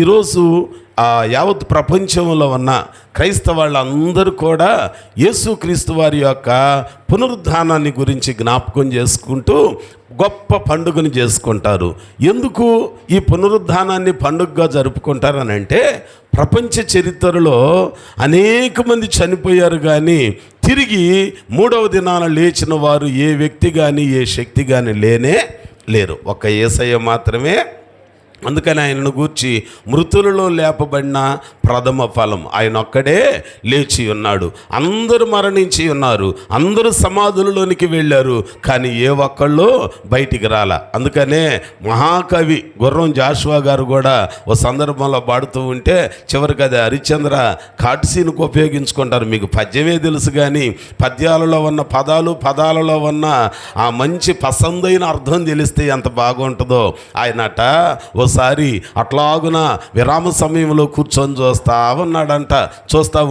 ఈరోజు యావత్ ప్రపంచంలో ఉన్న క్రైస్తవ వాళ్ళందరూ కూడా యేసుక్రీస్తు వారి యొక్క పునరుద్ధానాన్ని గురించి జ్ఞాపకం చేసుకుంటూ గొప్ప పండుగను చేసుకుంటారు. ఎందుకు ఈ పునరుద్ధానాన్ని పండుగగా జరుపుకుంటారనంటే, ప్రపంచ చరిత్రలో అనేక మంది చనిపోయారు, కానీ తిరిగి మూడవ దినాన లేచిన వారు ఏ వ్యక్తి కానీ ఏ శక్తి కానీ లేరు. ఒక్క యేసయ్య మాత్రమే. అందుకని ఆయనను గూర్చి మృతులలో లేపబడిన ప్రథమ ఫలం, ఆయన ఒక్కడే లేచి ఉన్నాడు. అందరూ మరణించి ఉన్నారు, అందరూ సమాధులలోనికి వెళ్ళారు, కానీ ఏ ఒక్కళ్ళు బయటికి రాల. అందుకనే మహాకవి గుర్రం జాషువా గారు కూడా ఓ సందర్భంలో పాడుతూ ఉంటే చివరికి అది హరిశ్చంద్ర కాట్సీన్కు ఉపయోగించుకుంటారు. మీకు పద్యమే తెలుసు, కానీ పద్యాలలో ఉన్న పదాలలో ఉన్న ఆ మంచి పసందైన అర్థం తెలిస్తే ఎంత బాగుంటుందో. ఆయనట ఓసారి అట్లాగున విరామ సమయంలో కూర్చొని చూస్తూ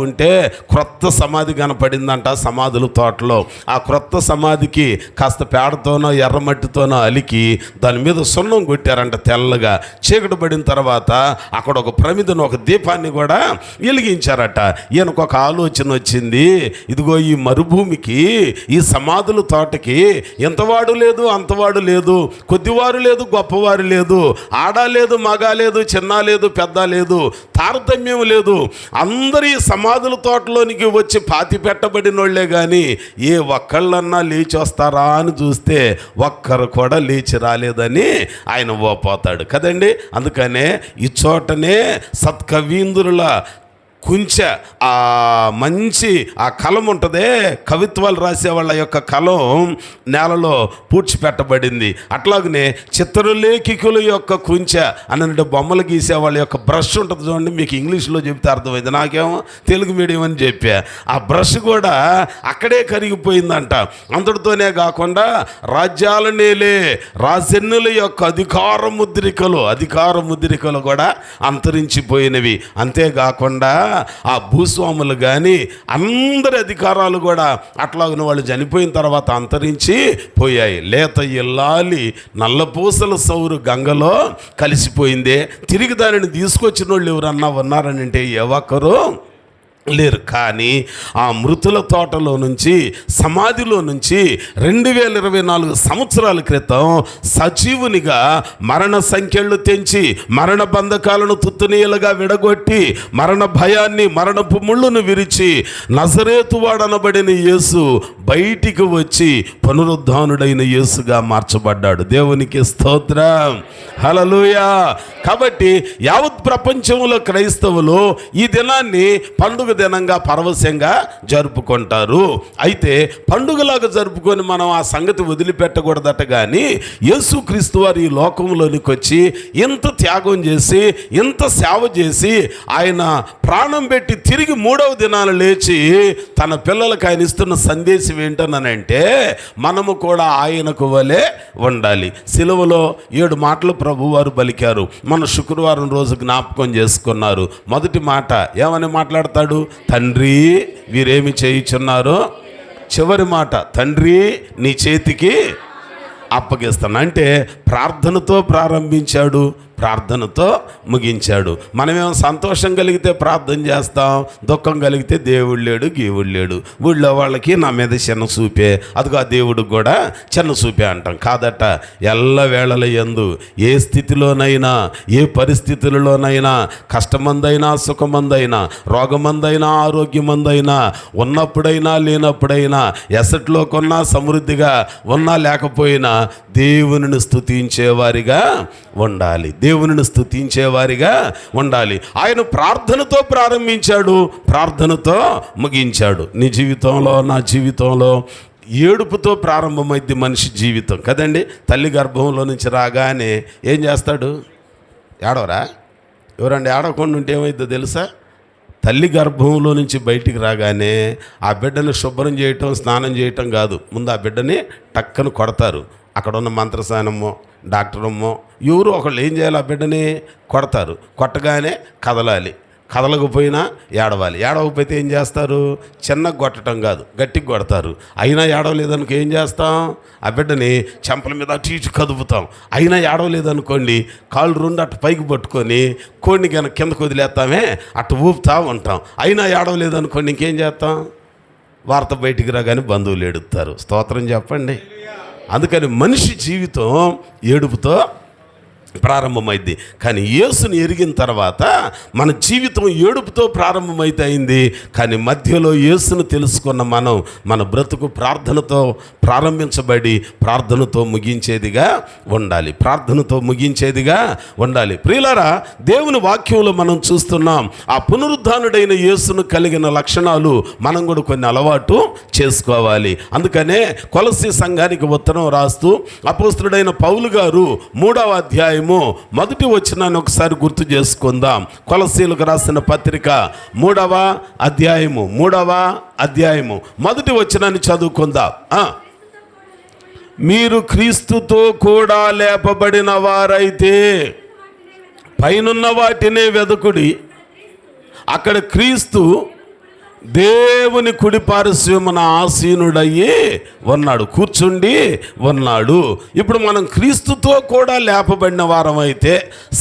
ఉంటే క్రొత్త సమాధి కనపడిందంట సమాధుల తోటలో. ఆ క్రొత్త సమాధికి కాస్త పేడతోనో ఎర్రమట్టితోనో అలికి దాని మీద సున్నం కొట్టారంట తెల్లగా. చీకటి పడిన తర్వాత అక్కడ ఒక ప్రమిదను, ఒక దీపాన్ని కూడా వెలిగించారట. ఈయనకు ఒక ఆలోచన వచ్చింది, ఇదిగో ఈ మరుభూమికి, ఈ సమాధుల తోటకి ఎంతవాడు లేదు అంతవాడు లేదు, కొద్దివారు లేదు గొప్పవారు లేదు, ఆడ లేదు మగ లేదు, చిన్న లేదు పెద్ద లేదు, తారతమ్యం లేదు, అందరూ ఈ సమాధుల తోటలోనికి వచ్చి పాతి పెట్టబడినోళ్లే, కానీ ఏ ఒక్కళ్ళన్నా లేచి వస్తారా అని చూస్తే ఒక్కరు కూడా లేచి రాలేదని ఆయన పోతాడు కదండి. అందుకనే ఈ చోటనే సత్కవీంద్రుల కుంచె, ఆ మంచి ఆ కలం ఉంటుందే, కవిత్వాలు రాసే వాళ్ళ యొక్క కలం నేలలో పూడ్చిపెట్టబడింది. అట్లాగనే చిత్రలేఖికుల యొక్క కుంచె అని బొమ్మలు గీసే వాళ్ళ యొక్క బ్రష్ ఉంటుంది చూడండి, మీకు ఇంగ్లీష్లో చెప్తే అర్థమైంది, నాకేమో తెలుగు మీడియం అని చెప్పా. ఆ బ్రష్ కూడా అక్కడే కరిగిపోయిందంట. అంతటితోనే కాకుండా రాజ్యాల నేలే రాజన్నుల యొక్క అధికార ముద్రికలు కూడా అంతరించిపోయినవి. అంతేకాకుండా ఆ భూస్వాములు కానీ అందరి అధికారాలు కూడా అట్లాగిన వాళ్ళు చనిపోయిన తర్వాత అంతరించి పోయాయి. లేత ఇల్లాలి నల్లపూసల సౌరు గంగలో కలిసిపోయిందే. తిరిగి దానిని తీసుకొచ్చిన వాళ్ళు ఎవరన్నా ఉన్నారని అంటే ఏ ఒక్కరు లేరు. కానీ ఆ మృతుల తోటలో నుంచి, సమాధిలో నుంచి 2024 సంవత్సరాల క్రితం సజీవునిగా మరణ సంఖ్యలు తెంచి, మరణ బంధకాలను తుత్తునీయలుగా విడగొట్టి, మరణ భయాన్ని, మరణపు ముళ్ళును విరిచి, నజరేతు వాడనబడిన యేసు బయటికి వచ్చి పునరుద్ధానుడైన యేసుగా మార్చబడ్డాడు. దేవునికి స్తోత్రం, హల్లెలూయా. కాబట్టి యావత్ ప్రపంచంలో క్రైస్తవులు ఈ దినాన్ని పండుగ దినంగా పరవశంగా జరుపుకుంటారు. అయితే పండుగలాగా జరుపుకొని మనం ఆ సంగతి వదిలిపెట్టకూడదట. కానీ యేసుక్రీస్తు వారు ఈ లోకంలోనికి వచ్చి ఇంత త్యాగం చేసి, ఇంత సేవ చేసి, ఆయన ప్రాణం పెట్టి తిరిగి మూడవ దినాలు లేచి తన పిల్లలకు ఆయన ఇస్తున్న సందేశం ఏంటనంటే, మనము కూడా ఆయనకు వలె ఉండాలి. సిలువలో 7 మాటలు ప్రభువారు పలికారు. మన శుక్రవారం రోజు జ్ఞాపకం చేసుకున్నారు. మొదటి మాట ఏమని మాట్లాడతాడు? తండ్రి వీరేమి చేయుచున్నారో. చివరి మాట, తండ్రి నీ చేతికి అప్పగిస్తాను. అంటే ప్రార్థనతో ప్రారంభించాడు, ప్రార్థనతో ముగించాడు. మనమేమో సంతోషం కలిగితే ప్రార్థన చేస్తాం, దుఃఖం కలిగితే దేవుడు లేడు గీవుడు లేడు, ఊళ్ళో వాళ్ళకి నా మీద చిన్న చూపే, అదిగో ఆ దేవుడికి కూడా చిన్న చూపే అంటాం. కాదట, ఎల్ల వేళల యందు ఏ స్థితిలోనైనా, ఏ పరిస్థితులలోనైనా, కష్టమందైనా సుఖమందైనా, రోగమందైనా ఆరోగ్యమందైనా, ఉన్నప్పుడైనా లేనప్పుడైనా, ఎసట్లో కొన్నా సమృద్ధిగా ఉన్నా లేకపోయినా దేవునిని స్తుతించేవారిగా ఉండాలి. దేవునిని స్తుతించేవారిగా ఉండాలి. ఆయన ప్రార్థనతో ప్రారంభించాడు, ప్రార్థనతో ముగించాడు. నీ జీవితంలో, నా జీవితంలో ఏడుపుతో ప్రారంభమైంది మనిషి జీవితం కదండి. తల్లి గర్భంలో నుంచి రాగానే ఏం చేస్తాడు? ఏడవరా? ఎవరండి ఏడవకుండా ఉంటే ఏమైందో తెలుసా? తల్లి గర్భంలో నుంచి బయటికి రాగానే ఆ బిడ్డని శుభ్రం చేయటం, స్నానం చేయటం కాదు, ముందు ఆ బిడ్డని టక్కన కొడతారు. అక్కడ ఉన్న మంత్రసానమ్మో డాక్టరమ్మో ఎవరు ఒకళ్ళు ఏం చేయాలి? ఆ బిడ్డని కొడతారు. కొట్టగానే కదలాలి. కదలకపోయినా ఏడవాలి. ఏడవకపోతే ఏం చేస్తారు? చిన్నగా కొట్టడం కాదు, గట్టిగా కొడతారు. అయినా ఏడవలేదనుకో ఏం చేస్తాం? ఆ బిడ్డని చెంపల మీద అటు ఇటు కదుపుతాం. అయినా ఏడవలేదనుకోండి, కాళ్ళు రెండు అటు పైకి పట్టుకొని కోడిని కనుక కిందకు వదిలేస్తామే, అటు ఊపుతా ఉంటాం. అయినా ఏడవలేదనుకోండి ఇంకేం చేస్తాం? వార్త బయటికి రాగానే బంధువులు ఏడుస్తారు. స్తోత్రం చెప్పండి. అందుకని మనిషి జీవితం ఏడుపుతో ప్రారంభమైంది. కానీ యేసుని ఎరిగిన తర్వాత మన జీవితం ఏడుపుతో ప్రారంభమైతే అయింది. కానీ మధ్యలో యేసును తెలుసుకున్న మనం మన బ్రతుకు ప్రార్థనతో ప్రారంభించబడి ప్రార్థనతో ముగించేదిగా ఉండాలి. ప్రార్థనతో ముగించేదిగా ఉండాలి. ప్రియులారా, దేవుని వాక్యంలో మనం చూస్తున్నాం ఆ పునరుద్ధానుడైన యేసును కలిగిన లక్షణాలు మనం కూడా కొన్ని అలవాటు చేసుకోవాలి. అందుకనే కొలస్సీ సంఘానికి ఉత్తరం రాస్తూ అపోస్తలుడైన పౌలు గారు 3వ అధ్యాయం మొదటి వచనాన్ని ఒకసారి గుర్తు చేసుకుందాం. కొలస్సీలకు రాసిన పత్రిక 3వ అధ్యాయము మొదటి వచనాన్ని చదువుకుందాం. మీరు క్రీస్తుతో కూడా లేపబడిన వారైతే పైనున్న వాటినే వెదకుడి, అక్కడ క్రీస్తు దేవుని కుడి పార్శ్వమున ఆసీనుడయ్యి ఉన్నాడు, కూర్చుండి ఉన్నాడు. ఇప్పుడు మనం క్రీస్తుతో కూడా లేపబడిన వారం అయితే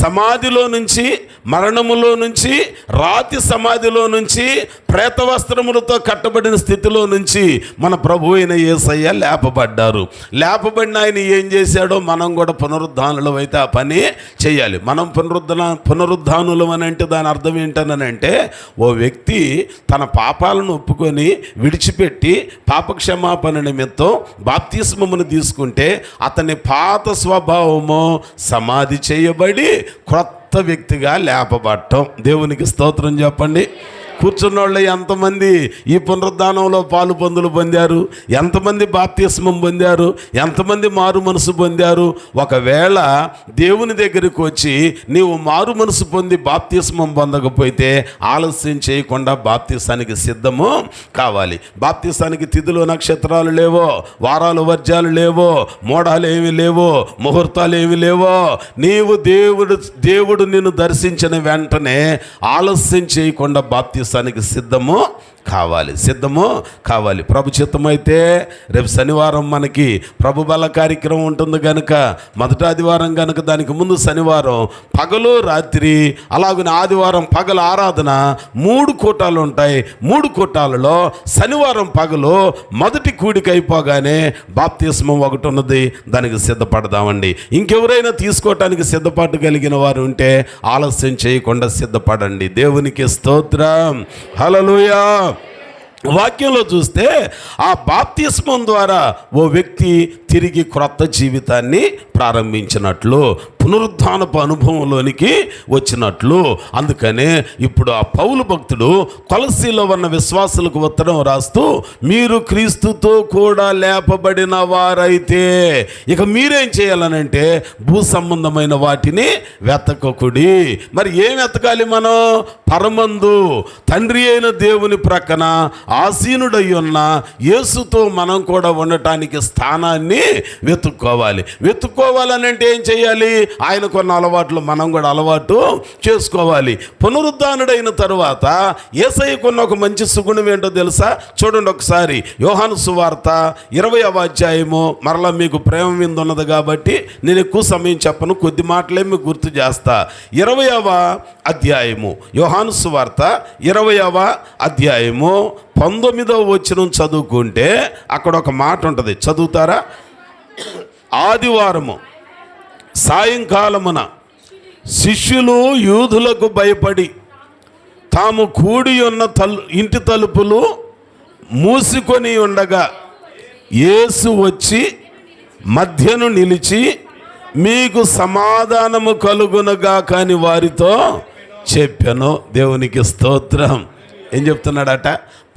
సమాధిలో నుంచి, మరణములో నుంచి, రాతి సమాధిలో నుంచి, ప్రేత వస్త్రములతో కట్టబడిన స్థితిలో నుంచి మన ప్రభు అయిన యేసయ్య లేపబడ్డారు. లేపబడిన ఆయన ఏం చేశాడో మనం కూడా పునరుద్ధానులు అయితే ఆ పని చేయాలి. మనం పునరుద్ధానులు అని అంటే దాని అర్థం ఏంటనంటే, ఓ వ్యక్తి తన పాపాలను ఒప్పుకొని విడిచిపెట్టి పాపక్షమాపణ నిమిత్తం బాప్తిస్మమును తీసుకుంటే అతని పాత స్వభావము సమాధి చేయబడి క్రొత్త వ్యక్తిగా లేపబడటం. దేవునికి స్తోత్రం చెప్పండి. కూర్చున్న వాళ్ళు ఎంతమంది ఈ పునరుద్ధానంలో పాలు పొందులు పొందారు? ఎంతమంది బాప్తిస్మం పొందారు? ఎంతమంది మారు మనసు పొందారు? ఒకవేళ దేవుని దగ్గరికి వచ్చి నీవు మారు మనసు పొంది బాప్తిస్మం పొందకపోతే ఆలస్యం చేయకుండా బాప్తిసానికి సిద్ధము కావాలి. బాప్తిసానికి తిథులు నక్షత్రాలు లేవో, వారాలు వర్జాలు లేవో, మోడాలు ఏమి లేవో, ముహూర్తాలు ఏమి లేవో. నీవు దేవుడు నిన్ను దర్శించిన వెంటనే ఆలస్యం చేయకుండా బాప్తిసానికి సిద్ధము కావాలి. ప్రభు చిత్తమైతే రేపు శనివారం మనకి ప్రభు బల కార్యక్రమం ఉంటుంది కనుక మొదటి ఆదివారం కనుక దానికి ముందు శనివారం పగలు రాత్రి అలాగనే ఆదివారం పగలు ఆరాధన 3 కూటాలు ఉంటాయి. 3 కూటాలలో శనివారం పగలు మొదటి కూడిక అయిపోగానే బాప్తిస్మం ఒకటి ఉన్నది, దానికి సిద్ధపడదామండి. ఇంకెవరైనా తీసుకోవటానికి సిద్ధపాటు కలిగిన వారు ఉంటే ఆలస్యం చేయకుండా సిద్ధపడండి. దేవునికి స్తోత్రం. హల్లెలూయా. వాక్యంలో చూస్తే ఆ బాప్తిస్మం ద్వారా ఓ వ్యక్తి తిరిగి క్రొత్త జీవితాన్ని ప్రారంభించినట్లు, పునరుద్ధానపు అనుభవంలోనికి వచ్చినట్లు. అందుకనే ఇప్పుడు ఆ పౌలు భక్తుడు కొలస్సీలో ఉన్న విశ్వాసులకు ఉత్తరం రాస్తూ మీరు క్రీస్తుతో కూడా లేపబడిన వారైతే ఇక మీరేం చేయాలనంటే భూ సంబంధమైన వాటిని వెతకకుడి. మరి ఏం వెతకాలి మనం? పరమందు తండ్రి అయిన దేవుని ప్రక్కన ఆసీనుడై ఉన్న యేసుతో మనం కూడా ఉండటానికి స్థానాన్ని వెతుక్కోవాలనంటే ఏం చేయాలి? ఆయన కొన్న అలవాట్లు మనం కూడా అలవాటు చేసుకోవాలి. పునరుద్ధానుడైన తరువాత యేసయ్యకున్న ఒక మంచి సుగుణం ఏంటో తెలుసా? చూడండి ఒకసారి యోహాను సువార్త 20వ అధ్యాయము. మరలా మీకు ప్రేమ మీద ఉన్నది కాబట్టి నేను ఎక్కువ సమయం చెప్పను, కొద్ది మాటలే మీకు గుర్తు చేస్తా. 20వ అధ్యాయము యోహాను సువార్త 20వ అధ్యాయము 19వ వచనం చదువుకుంటే అక్కడ ఒక మాట ఉంటుంది, చదువుతారా? ఆదివారము సాయంకాలమున శిష్యులు యూదులకు భయపడి తాము కూడి ఉన్న ఇంటి తలుపులు మూసుకొని ఉండగా యేసు వచ్చి మధ్యను నిలిచి మీకు సమాధానము కలుగునగా కాని వారితో చెప్పాను. దేవునికి స్తోత్రం. ఏం చెప్తున్నాడట?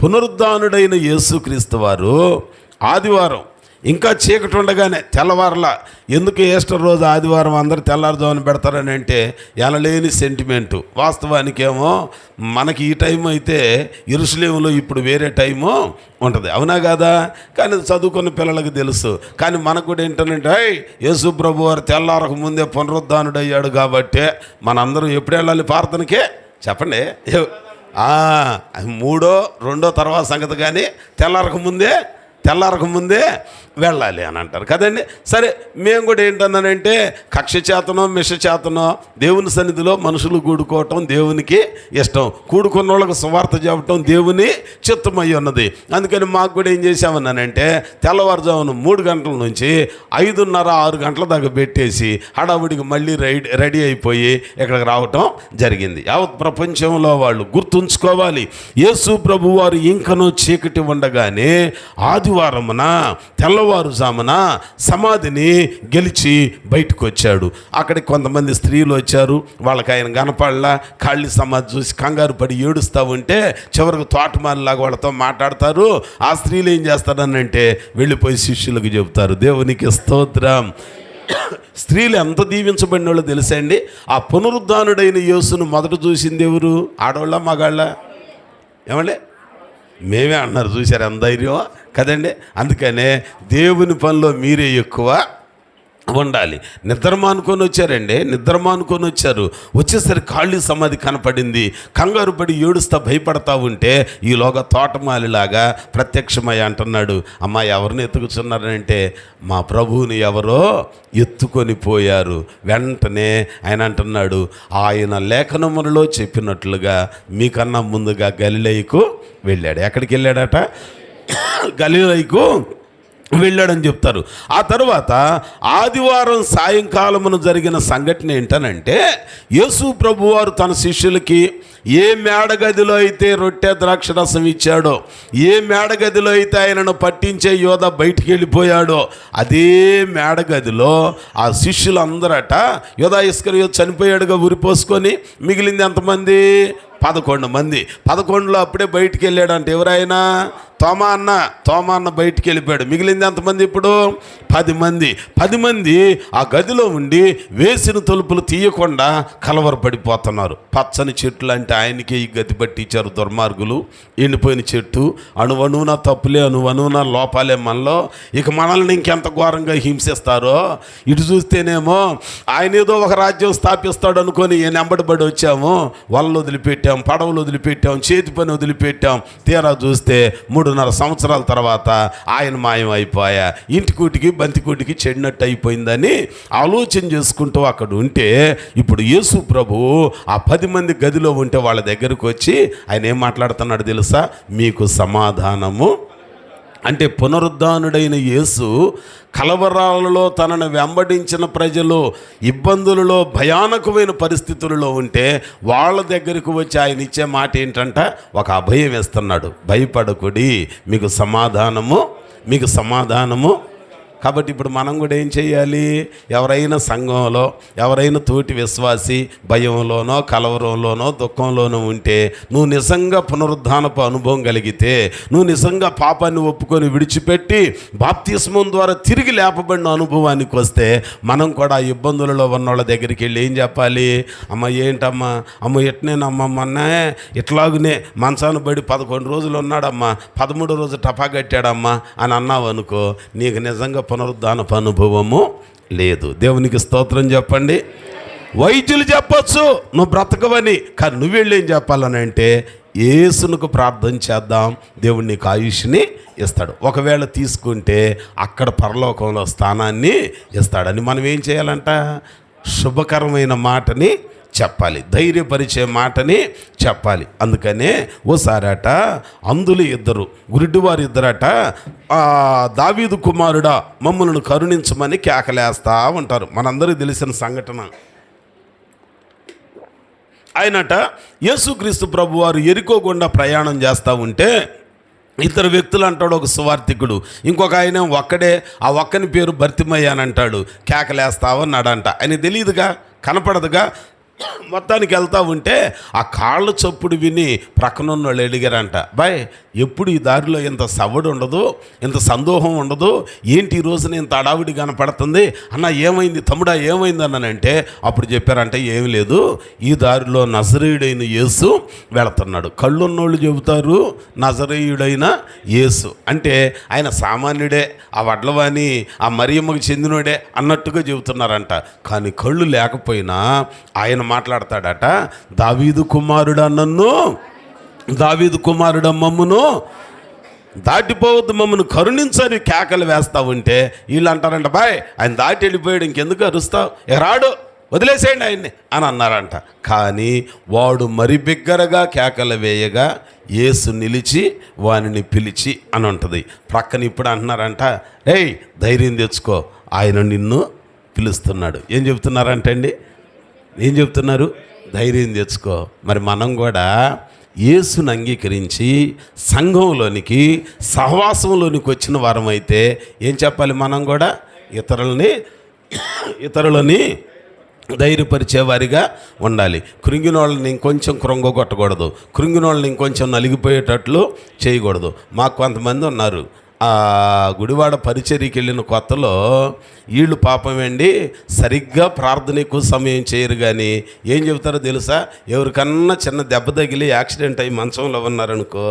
పునరుద్ధానుడైన యేసుక్రీస్తు వారు ఆదివారం ఇంకా చీకటి ఉండగానే తెల్లవారులా, ఎందుకు ఈస్టర్ రోజు ఆదివారం అందరు తెల్లారుజామున పెడతారని అంటే ఎనలేని సెంటిమెంటు. వాస్తవానికేమో మనకి ఈ టైం అయితే యెరూషలేములో ఇప్పుడు వేరే టైము ఉంటుంది, అవునా కదా? కానీ చదువుకున్న పిల్లలకు తెలుసు. కానీ మనకు కూడా ఏంటంటే యేసు ప్రభు వారు తెల్లారకు ముందే పునరుద్ధానుడయ్యాడు కాబట్టి మనందరం ఎప్పుడు వెళ్ళాలి ప్రార్థనకే? చెప్పండి. మూడో రెండో తర్వాత సంగతి, కానీ తెల్లారక ముందే వెళ్ళాలి అని అంటారు కదండి. సరే, మేము కూడా ఏంటన్నానంటే కక్ష చేతనో మిష చేతనో దేవుని సన్నిధిలో మనుషులు కూడుకోవటం దేవునికి ఇష్టం, కూడుకున్న వాళ్ళకి సువార్త చెప్పటం దేవుని చిత్తమై ఉన్నది. అందుకని మాకు కూడా ఏం చేసామన్నానంటే తెల్లవారుజామున 3 గంటల నుంచి 5:30-6 గంటల దాకా పెట్టేసి హడావుడికి మళ్ళీ రెడీ అయిపోయి ఇక్కడికి రావటం జరిగింది. యావత్ ప్రపంచంలో వాళ్ళు గుర్తుంచుకోవాలి, యేసు ప్రభు వారు ఇంకనూ చీకటి ఉండగానే ఆదివారమున తెల్లవారుజామున సమాధిని గెలిచి బయటకు వచ్చాడు. అక్కడికి కొంతమంది స్త్రీలు వచ్చారు, వాళ్ళకి ఆయన కనపడలా, ఖాళీ సమాధి చూసి కంగారు పడి ఏడుస్తూ ఉంటే చివరికి తోటమాలిలాగా వాళ్ళతో మాట్లాడతారు. ఆ స్త్రీలు ఏం చేస్తారనంటే వెళ్ళిపోయి శిష్యులకు చెబుతారు. దేవునికి స్తోత్రం. స్త్రీలు ఎంత దీవించబడిన వాళ్ళు తెలుసా అండి? ఆ పునరుద్ధానుడైన యేసును మొదట చూసింది ఎవరు? ఆడవాళ్ళ మగాళ్ళ? ఏమండి, మేమే అన్నారు. చూశారు ఎంత ధైర్యం కదండి. అందుకనే దేవుని పనిలో మీరే ఎక్కువ ఉండాలి. నిద్ర మానుకొని వచ్చారు. వచ్చేసరికి ఖాళీ సమాధి కనపడింది. కంగారు పడి ఏడుస్తా భయపడతా ఉంటే ఈలోగా తోటమాలిలాగా ప్రత్యక్షమై అంటున్నాడు, అమ్మా ఎవరిని ఎత్తుకుతున్నారంటే మా ప్రభువుని ఎవరో ఎత్తుకొని పోయారు. వెంటనే ఆయన అంటున్నాడు, ఆయన లేఖనములలో చెప్పినట్లుగా మీకన్నా ముందుగా గలిలయకు వెళ్ళాడు. ఎక్కడికి వెళ్ళాడట? గలిలయకు వెళ్ళాడని చెప్తారు. ఆ తర్వాత ఆదివారం సాయంకాలమున జరిగిన సంఘటన ఏంటనంటే యేసు ప్రభువారు తన శిష్యులకి ఏ మేడగదిలో అయితే రొట్టె ద్రాక్షరసం ఇచ్చాడో, ఏ మేడగదిలో అయితే ఆయనను పట్టించే యోధ బయటికి వెళ్ళిపోయాడో, అదే మేడగదిలో ఆ శిష్యులందరట యోధా ఇస్కరియోతు చనిపోయాడుగా ఉరిపోసుకొని, మిగిలింది ఎంతమంది? 11 మంది. 11లో అప్పుడే బయటికి వెళ్ళాడంటే ఎవరైనా? తోమా అన్న బయటికి వెళ్ళిపోయాడు. మిగిలింది ఎంతమంది ఇప్పుడు? 10 మంది. 10 మంది ఆ గదిలో ఉండి వేసిన తలుపులు తీయకుండా కలవరపడిపోతున్నారు. పచ్చని చెట్లు అంటే ఆయనకే ఈ గతి పట్టించారు దుర్మార్గులు. ఎండిపోయిన చెట్టు, అణువణువున తప్పులే, అణువణువున లోపాలే మనలో. ఇక మనల్ని ఇంకెంత ఘోరంగా హింసిస్తారో. ఇటు చూస్తేనేమో ఆయన ఏదో ఒక రాజ్యం స్థాపిస్తాడు అనుకొని వెంబడిపడి వచ్చాము. వలలు వదిలిపెట్టాం, పడవలు వదిలిపెట్టాం, చేతి పని వదిలిపెట్టాం. తీరా చూస్తే 3.5 సంవత్సరాల తర్వాత ఆయన మాయం అయిపోయా, ఇంటికూటికి బంతికూటికి చెడినట్టు అయిపోయిందని ఆలోచన చేసుకుంటూ అక్కడ ఉంటే, ఇప్పుడు యేసు ప్రభు ఆ 10 మంది గదిలో ఉంటే వాళ్ళ దగ్గరకు వచ్చి ఆయన ఏం మాట్లాడుతున్నాడు తెలుసా? మీకు సమాధానము. అంటే పునరుద్ధానుడైన యేసు కలవరాలలో తనను వెంబడించిన ప్రజలు ఇబ్బందులలో భయానకమైన పరిస్థితులలో ఉంటే వాళ్ళ దగ్గరకు వచ్చి ఆయన ఇచ్చే మాట ఏంటంట? ఒక అభయం ఇస్తున్నాడు, భయపడకుడి, మీకు సమాధానము. కాబట్టి ఇప్పుడు మనం కూడా ఏం చేయాలి? ఎవరైనా సంఘంలో ఎవరైనా తోటి విశ్వాసి భయంలోనో కలవరంలోనో దుఃఖంలోనో ఉంటే, నువ్వు నిజంగా పునరుద్ధానపు అనుభవం కలిగితే, నువ్వు నిజంగా పాపాన్ని ఒప్పుకొని విడిచిపెట్టి బాప్తిస్మం ద్వారా తిరిగి లేపబడిన అనుభవానికి వస్తే, మనం కూడా ఆ ఇబ్బందులలో ఉన్న వాళ్ళ దగ్గరికి వెళ్ళి ఏం చెప్పాలి? అమ్మ ఏంటమ్మా, అమ్మ ఎట్నేనమ్మా, మొన్న ఇట్లాగునే మంచాన్ని పడి 11 రోజులు ఉన్నాడమ్మా, 13వ రోజు టపా కట్టాడమ్మా అని అన్నావు అనుకో, నీకు నిజంగా పునరుద్ధానపు అనుభవము లేదు. దేవునికి స్తోత్రం చెప్పండి. వైద్యులు చెప్పొచ్చు నువ్వు బ్రతకవని, కానీ నువ్వు వెళ్ళి ఏం చెప్పాలని అంటే యేసునికి ప్రార్థన చేద్దాం, దేవుడు నీకు ఆయుష్ని ఇస్తాడు. ఒకవేళ తీసుకుంటే అక్కడ పరలోకంలో స్థానాన్ని ఇస్తాడని మనం ఏం చేయాలంట? శుభకరమైన మాటని చెప్పాలి, ధైర్యపరిచే మాటని చెప్పాలి. అందుకనే ఓసారట అందులు ఇద్దరు, గురిడివారు ఇద్దరట, దావీదు కుమారుడా మమ్మల్ని కరుణించమని కేకలేస్తా ఉంటారు. మనందరికీ తెలిసిన సంఘటన. ఆయనట యేసుక్రీస్తు ప్రభువారు ఎరికో గుండా ప్రయాణం చేస్తూ ఉంటే ఇద్దరు వ్యక్తులు అంటాడు, ఒక సువార్థికుడు, ఇంకొక ఆయన ఒక్కడే, ఆ ఒక్కని పేరు భర్తిమయ్య అని అంటాడు. కేకలేస్తావన్నాడంట. ఆయన తెలియదుగా, కనపడదుగా. మొత్తానికి వెళ్తూ ఉంటే ఆ కాళ్ళ చప్పుడు విని ప్రక్కనున్న వాళ్ళు అడిగారంట, బాయ్ ఎప్పుడు ఈ దారిలో ఇంత సవ్వడి ఉండదు, ఇంత సందోహం ఉండదు, ఏంటి ఈ రోజున ఇంత అడావిడి కనపడుతుంది అన్న, ఏమైంది తమ్ముడా, ఏమైంది అన్నానంటే అప్పుడు చెప్పారంటే ఏమి లేదు, ఈ దారిలో నజరేయుడైన యేసు వెళుతున్నాడు. కళ్ళున్నోళ్ళు చెబుతారు నజరేయుడైన యేసు అంటే ఆయన సామాన్యుడే, ఆ వడ్లవాణి ఆ మరియమ్మకు చెందినోడే అన్నట్టుగా చెబుతున్నారంట. కానీ కళ్ళు లేకపోయినా ఆయన మాట్లాడతాడట, దావీదు కుమారుడా నన్ను, దావీదు కుమారుడా మమ్మును దాటిపోవద్దు, మమ్మల్ని కరుణించని కేకలు వేస్తా ఉంటే వీళ్ళు అంటారంట, బాయ్ ఆయన దాటి వెళ్ళిపోయాడు, ఇంకెందుకు అరుస్తావు, రాడు వదిలేసేయండి ఆయన్ని అని అన్నారంట. కానీ వాడు మరి బిగ్గరగా కేకలు వేయగా యేసు నిలిచి వానిని పిలిచి అని ఉంటుంది. ప్రక్కన ఇప్పుడు అంటున్నారంట, ఏయ్ ధైర్యం తెచ్చుకో, ఆయన నిన్ను పిలుస్తున్నాడు. ఏం చెప్తున్నారంటే అండి, ఏం చెప్తున్నారు? ధైర్యం తెచ్చుకో. మరి మనం కూడా యేసును అంగీకరించి సంఘంలోనికి సహవాసంలోనికి వచ్చిన వారమైతే ఏం చెప్పాలి? మనం కూడా ఇతరులని ధైర్యపరిచేవారిగా ఉండాలి. కృంగిన వాళ్ళని ఇంకొంచెం కృంగొట్టకూడదు, కృంగిన వాళ్ళని ఇంకొంచెం నలిగిపోయేటట్లు చేయకూడదు. మాకు కొంతమంది ఉన్నారు, ఆ గుడివాడ పరిచర్యకి వెళ్ళిన కొత్తలో వీళ్ళు పాపం అండి సరిగ్గా ప్రార్థన ఎక్కువ సమయం చేయరు. కానీ ఏం చెబుతారో తెలుసా? ఎవరికన్నా చిన్న దెబ్బ తగిలి యాక్సిడెంట్ అయ్యి మంచంలో ఉన్నారనుకో,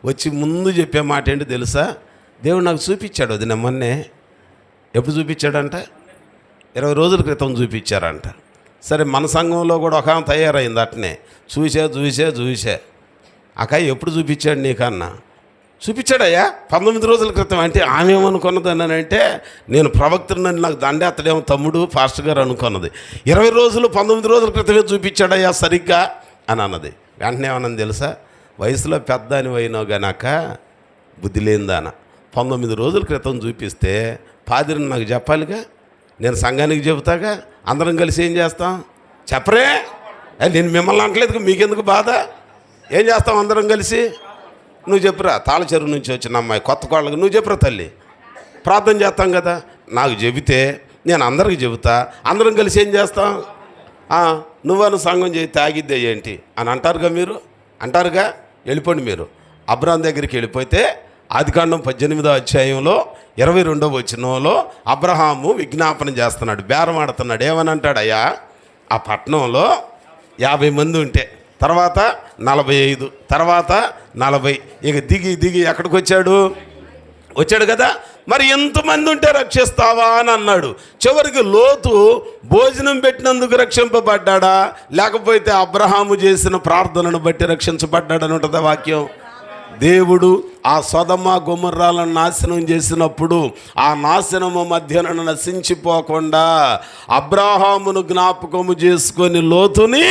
వచ్చి ముందు చెప్పే మాట ఏంటి తెలుసా? దేవుడు నాకు చూపించాడు, అది మొన్నే. ఎప్పుడు చూపించాడంట? 20 రోజుల క్రితం చూపించారంట. సరే, మన సంఘంలో కూడా ఒక ఆమె తయారైంది అట్నే. చూసే అక్క ఎప్పుడు చూపించాడు నీకన్నా? చూపించాడయ్యా 19 రోజుల క్రితం. అంటే ఆమె ఏమనుకున్నదని అంటే, నేను ప్రవక్తనని నాకు దండేత్తడేమో తమ్ముడు పాస్టర్ గారు అనుకున్నది. 20 రోజులు 19 రోజుల క్రితమే చూపించాడయ్యా సరిగ్గా అని అన్నది. వెంటనే ఏమన్నది తెలుసా? వయసులో పెద్ద అని అయినావు గనక బుద్ధి లేనిదాన, 19 రోజుల క్రితం చూపిస్తే పాదిరిని నాకు చెప్పాలిగా, నేను సంఘానికి చెబుతాగా, అందరం కలిసి ఏం చేస్తాం చెప్పరే? నేను మిమ్మల్ని అంటలేదు, మీకెందుకు బాధ? ఏం చేస్తాం అందరం కలిసి? నువ్వు చెప్పురా, తాళచెరువు నుంచి వచ్చిన అమ్మాయి కొత్త కోళ్ళకి నువ్వు చెప్పురా తల్లి, ప్రార్థన చేస్తాం కదా. నాకు చెబితే నేను అందరికి చెబుతా, అందరం కలిసి ఏం చేస్తాం? నువ్వను సంఘం చేయి, తాగిద్దే ఏంటి అని అంటారుగా, మీరు అంటారుగా. వెళ్ళిపోండి మీరు. అబ్రాహాం దగ్గరికి వెళ్ళిపోతే ఆదికాండం 18వ అధ్యాయంలో 22వ వచనంలో అబ్రహాము విజ్ఞాపన చేస్తున్నాడు, బేరం ఆడుతున్నాడు. ఏమని అంటాడు? అయ్యా ఆ పట్టణంలో 50 మంది ఉంటే, తర్వాత 45, తర్వాత 40, ఇక దిగి ఎక్కడికి వచ్చాడు కదా. మరి ఎంతమంది ఉంటే రక్షిస్తావా అని అన్నాడు. చివరికి లోతు భోజనం పెట్టినందుకు రక్షింపబడ్డా, లేకపోతే అబ్రహాము చేసిన ప్రార్థనను బట్టి రక్షించబడ్డాడని ఉంటుందా వాక్యం? దేవుడు ఆ సొదొమ గొమొర్రాలను నాశనం చేసినప్పుడు ఆ నాశనము మధ్యన నశించిపోకుండా అబ్రహామును జ్ఞాపకము చేసుకొని లోతుని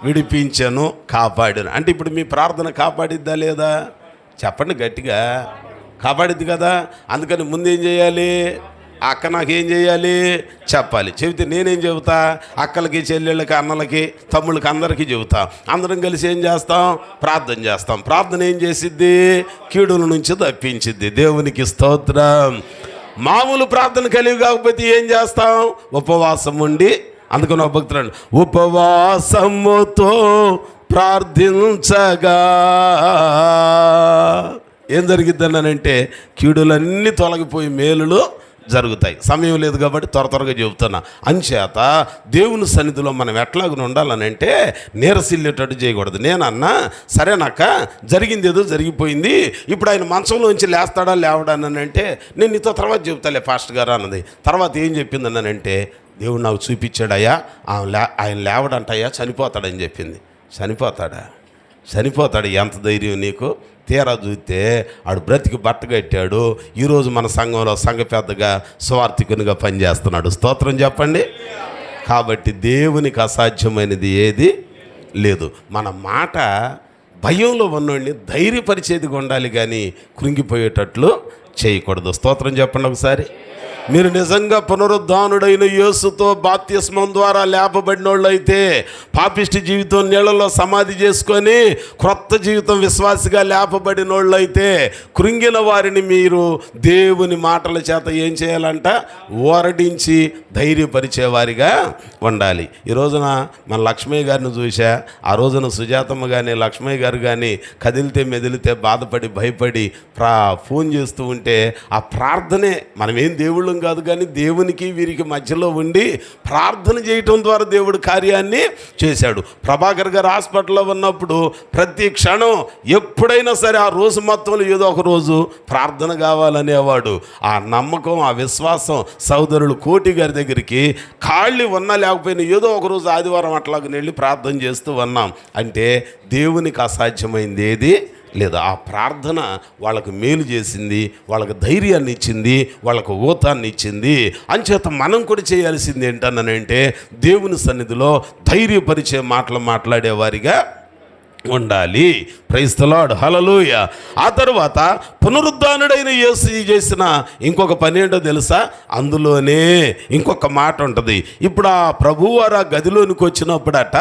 విడిపించను, కాపాడాను. అంటే ఇప్పుడు మీ ప్రార్థన కాపాడిద్దా లేదా? చెప్పండి గట్టిగా. కాపాడిద్ది కదా. అందుకని ముందేం చేయాలి? అక్క నాకేం చేయాలి చెప్పాలి. చెబితే నేనేం చెబుతా? అక్కలకి, చెల్లెళ్ళకి, అన్నలకి, తమ్ముళ్ళకి అందరికీ చెబుతా. అందరం కలిసి ఏం చేస్తాం? ప్రార్థన చేస్తాం. ప్రార్థన ఏం చేసిద్ది? కీడుల నుంచి తప్పించిద్ది. దేవునికి స్తోత్రం. మామూలు ప్రార్థన కలిగి కాకపోతే ఏం చేస్తాం? ఉపవాసం ఉండి, అందుకని ఒక భక్తుడు ఉపవాసముతో ప్రార్థించగా ఏం జరిగిద్దనంటే కీడులన్నీ తొలగిపోయి మేలులు జరుగుతాయి. సమయం లేదు కాబట్టి త్వరగా చెబుతున్నా. అంచేత దేవుని సన్నిధిలో మనం ఎట్లాగ ఉండాలని అంటే నీరసిల్లేటట్టు చేయకూడదు. నేనన్నా సరేనాక జరిగింది ఏదో జరిగిపోయింది, ఇప్పుడు ఆయన మంచంలోంచి లేస్తాడా లేవడానని అంటే నేను నీతో తర్వాత చెబుతాలే పాస్టర్ గారు అన్నది. తర్వాత ఏం చెప్పిందనంటే దేవుడు నాకు చూపించాడయ్యా, ఆయన లేవడంటయ్యా చనిపోతాడని చెప్పింది. చనిపోతాడు. ఎంత ధైర్యం నీకు? తీరా చూస్తే ఆడు బ్రతికి బట్టగట్టాడు. ఈరోజు మన సంఘంలో సంఘ పెద్దగా స్వార్థికునిగా పనిచేస్తున్నాడు. స్తోత్రం చెప్పండి. కాబట్టి దేవునికి అసాధ్యమైనది ఏది లేదు. మన మాట భయంలో ఉన్నోడిని ధైర్యపరిచేదిగా ఉండాలి, కానీ కృంగిపోయేటట్లు చేయకూడదు. స్తోత్రం చెప్పండి ఒకసారి. మీరు నిజంగా పునరుద్ధానుడైన యేసుతో బాప్తిస్మం ద్వారా లేపబడిన వాళ్ళు అయితే, పాపిష్టి జీవితం నీళ్ళలో సమాధి చేసుకొని క్రొత్త జీవితం విశ్వాసిగా లేపబడిన వాళ్ళు అయితే, కృంగిన వారిని మీరు దేవుని మాటల చేత ఏం చేయాలంట? ఓరడించి ధైర్యపరిచేవారిగా ఉండాలి. ఈ రోజున మన లక్ష్మయ్య గారిని చూసా, ఆ రోజున సుజాతమ్మ కానీ లక్ష్మయ్య గారు కానీ కదిలితే మెదిలితే బాధపడి భయపడి ఫోన్ చేస్తూ ఉంటే ఆ ప్రార్థనే. మనమేం దేవుళ్ళు చేసుకోవడం కాదు, కానీ దేవునికి వీరికి మధ్యలో ఉండి ప్రార్థన చేయటం ద్వారా దేవుడు కార్యాన్ని చేశాడు. ప్రభాకర్ గారు హాస్పిటల్లో ఉన్నప్పుడు ప్రతి క్షణం ఎప్పుడైనా సరే ఆ రోజు మొత్తంలో ఏదో ఒక రోజు ప్రార్థన కావాలనేవాడు. ఆ నమ్మకం, ఆ విశ్వాసం సోదరులు కోటి గారి దగ్గరికి ఖాళీ ఉన్నా లేకపోయినా ఏదో ఒక రోజు ఆదివారం అట్లాగ వెళ్ళి ప్రార్థన చేస్తూ ఉన్నాం. అంటే దేవునికి అసాధ్యమైంది ఏది లేదు. ఆ ప్రార్థన వాళ్ళకు మేలు చేసింది, వాళ్ళకు ధైర్యాన్ని ఇచ్చింది, వాళ్ళకు ఊతాన్ని ఇచ్చింది. అంచేత మనం కూడా చేయాల్సింది ఏంటనంటే దేవుని సన్నిధిలో ధైర్యపరిచే మాటలు మాట్లాడేవారిగా ఉండాలి. ప్రైజ్ ది లార్డ్, హల్లెలూయా. ఆ తర్వాత పునరుద్ధానుడైన యేసు చేసిన ఇంకొక పని ఏంటో తెలుసా? అందులోనే ఇంకొక మాట ఉంటుంది. ఇప్పుడు ఆ ప్రభువారు ఆ గదిలోనికి వచ్చినప్పుడట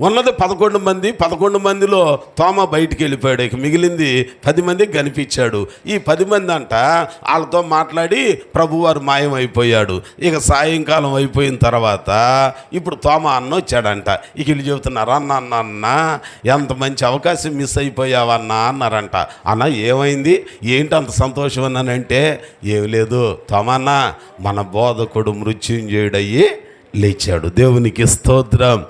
ఉన్నది 11 మంది. 11 మందిలో తోమ బయటికి వెళ్ళిపోయాడు. ఇక మిగిలింది 10 మందికి కనిపించాడు. ఈ 10 మంది అంట వాళ్ళతో మాట్లాడి ప్రభువారు మాయమైపోయాడు. ఇక సాయంకాలం అయిపోయిన తర్వాత ఇప్పుడు తోమ అన్న వచ్చాడంట. ఇక వీళ్ళు చెబుతున్నారు, అన్న ఎంత మంచి అవకాశం మిస్ అయిపోయావన్నా అన్నారంట. అన్న ఏమైంది, ఏంటి అంత సంతోషం అన్నానంటే, ఏమి లేదు తోమన్న, మన బోధకుడు మృత్యుంజయుడయ్యి లేచాడు. దేవునికి స్తోత్రం.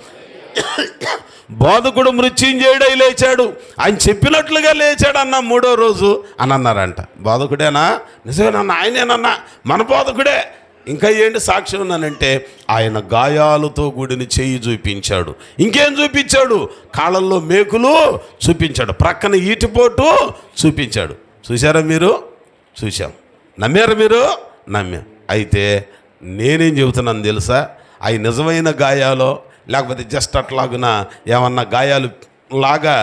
బోధకుడు మృత్యుంజయుడై లేచాడు, ఆయన చెప్పినట్లుగా లేచాడు అన్న 3వ రోజు అని అన్నారంట. బోధకుడేనా? నిజమేనన్నా, ఆయనేనన్నా, మన బోధకుడే. ఇంకా ఏంటి సాక్ష్యం ఉన్నానంటే ఆయన గాయాలతో కూడిన చెయ్యి చూపించాడు. ఇంకేం చూపించాడు? కాళ్ళల్లో మేకులు చూపించాడు, ప్రక్కన ఈటిపోటు చూపించాడు. చూసారా మీరు? చూసాం. నమ్మారా మీరు? నమ్మాం. అయితే నేనేం చెబుతున్నాను తెలుసా? అవి నిజమైన గాయాలో లేకపోతే జస్ట్ అట్లాగున ఏమన్నా గాయాలు లాగా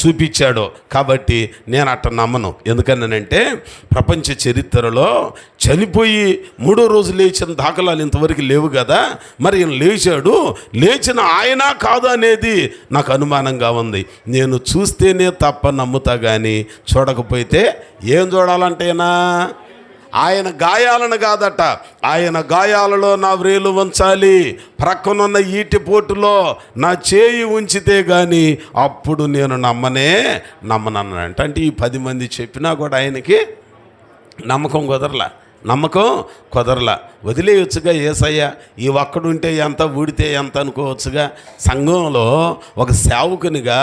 చూపించాడో కాబట్టి నేను అట్ట నమ్మను. ఎందుకన్నానంటే ప్రపంచ చరిత్రలో చనిపోయి 3వ రోజు లేచిన దాఖలాలు ఇంతవరకు లేవు కదా. మరి ఈయన లేచాడు, లేచిన ఆయన కాదు అనేది నాకు అనుమానంగా ఉంది. నేను చూస్తేనే తప్ప నమ్ముతా, కానీ చూడకపోతే ఏం చూడాలంటేనా? ఆయన గాయాలను కాదట, ఆయన గాయాలలో నా వ్రేలు ఉంచాలి, ప్రక్కనున్న ఈటి పోటులో నా చేయి ఉంచితే కానీ అప్పుడు నేను నమ్మనన్నానంట. అంటే ఈ 10 మంది చెప్పినా కూడా ఆయనకి నమ్మకం కుదరలా. వదిలేయొచ్చుగా యేసయ్య, ఈ ఒక్కడుంటే ఎంత, ఊడితే ఎంత అనుకోవచ్చుగా. సంఘంలో ఒక సేవకునిగా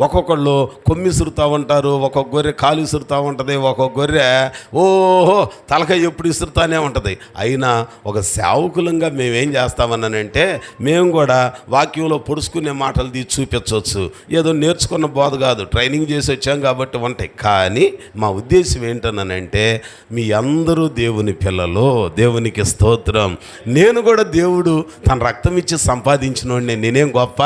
ఒక్కొక్కళ్ళు కొమ్మిసురుతూ ఉంటారు, ఒక్కొక్క గొర్రె కాలు ఇసురుతూ ఉంటుంది, ఒక్కొక్క గొర్రె ఓహో తలకాయ ఎప్పుడు ఇసురుతానే ఉంటుంది. అయినా ఒక సేవకులంగా మేమేం చేస్తామన్నానంటే మేము కూడా వాక్యంలో పొడుచుకునే మాటలు తీసి చూపించవచ్చు. ఏదో నేర్చుకున్న బోధ కాదు, ట్రైనింగ్ చేసి వచ్చాం కాబట్టి ఉంటాయి. కానీ మా ఉద్దేశం ఏంటన్నానంటే మీ అందరూ దేవుని పిల్లలు, దేవునికి స్తోత్రం. నేను కూడా దేవుడు తన రక్తం ఇచ్చి సంపాదించినోడిని, నేనేం గొప్ప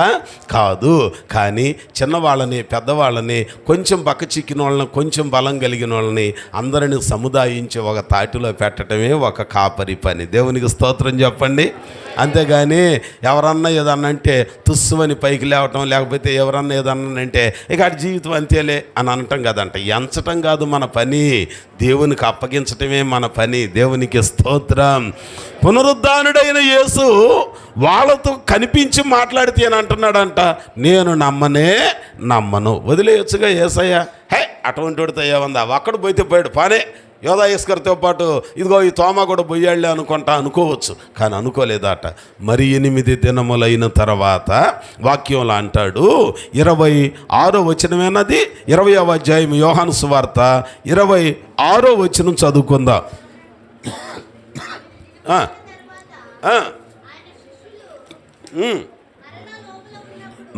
కాదు. కానీ చిన్నవాళ్ళని, పెద్దవాళ్ళని, కొంచెం బక్క చిక్కిన వాళ్ళని, కొంచెం బలం కలిగిన వాళ్ళని అందరిని సముదాయించి ఒక తాటిలో పెట్టడమే ఒక కాపరి పని. దేవునికి స్తోత్రం చెప్పండి. అంతేగాని ఎవరన్నా ఏదన్నా అంటే తుస్సుమని పైకి లేవటం, లేకపోతే ఎవరన్నా ఏదన్నా అంటే ఇక అటు జీవితం అంతేలే అని అనటం కదంట. ఎంచటం కాదు మన పని, దేవునికి అప్పగించటమే మన పని. దేవునికి స్తోత్రం. పునరుద్ధానుడైన యేసు వాళ్ళతో కనిపించి మాట్లాడితే అని అంటున్నాడంట, నేను నమ్మను. వదిలేయొచ్చుగా యేసయ్య, హే అటువంటి వాడితో ఏమందా, అక్కడ పోతే పోయాడు పానే, యోధా ఇస్కరితో పాటు ఇదిగో ఈ తోమ కూడా పోయాళ్ళే అనుకోవచ్చు. కానీ అనుకోలేదట. మరి 8 దినములైన తర్వాత వాక్యంలో అంటాడు, 26వ వచనమేనది, 20వ అధ్యాయం యోహాను సువార్త 26వ వచనం చదువుకుందాం.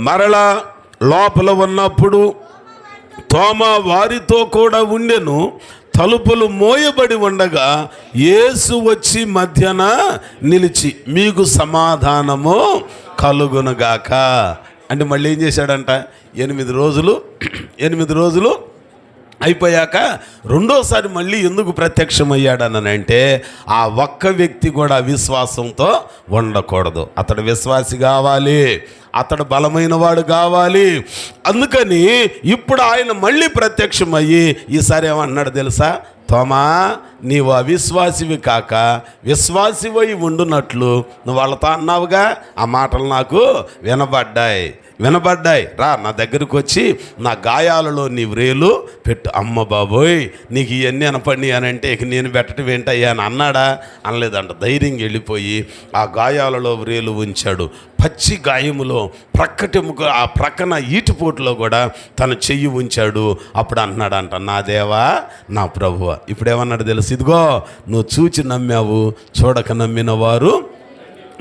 మరలా లోపల ఉన్నప్పుడు తోమ వారితో కూడా ఉండెను. తలుపులు మోయబడి ఉండగా యేసు వచ్చి మధ్యన నిలిచి మీకు సమాధానము కలుగునుగాక అంటే మళ్ళీ ఏం చేశాడంట? 8 రోజులు అయిపోయాక రెండోసారి మళ్ళీ ఎందుకు ప్రత్యక్షమయ్యాడనంటే ఆ ఒక్క వ్యక్తి కూడా అవిశ్వాసంతో ఉండకూడదు. అతడు విశ్వాసి కావాలి, అతడు బలమైన వాడు కావాలి. అందుకని ఇప్పుడు ఆయన మళ్ళీ ప్రత్యక్షమయ్యి ఈసారి ఏమన్నాడు తెలుసా? తోమా, నీవు అవిశ్వాసివి కాక విశ్వాసివై ఉండునట్లు నువ్వు వాళ్ళతో అన్నావుగా, ఆ మాటలు నాకు వినబడ్డాయి. వినబడ్డాయి. రా నా దగ్గరకు వచ్చి నా గాయాలలో నీ వ్రేలు పెట్టు. అమ్మ బాబోయ్, నీకు ఇవన్నీ అనపడి అని అంటే ఇక నేను పెట్టడం ఏంటయ్యా అని అన్నాడా? అనలేదంట. ధైర్యంగా వెళ్ళిపోయి ఆ గాయాలలో వ్రేలు ఉంచాడు. పచ్చి గాయములో ఆ ప్రక్కన ఈటిపోటులో కూడా తన చెయ్యి ఉంచాడు. అప్పుడు అన్నాడంట, నా దేవా నా ప్రభువా. ఇప్పుడేమన్నాడు తెలుసు? ఇదిగో నువ్వు చూచి నమ్మావు, చూడక నమ్మిన వారు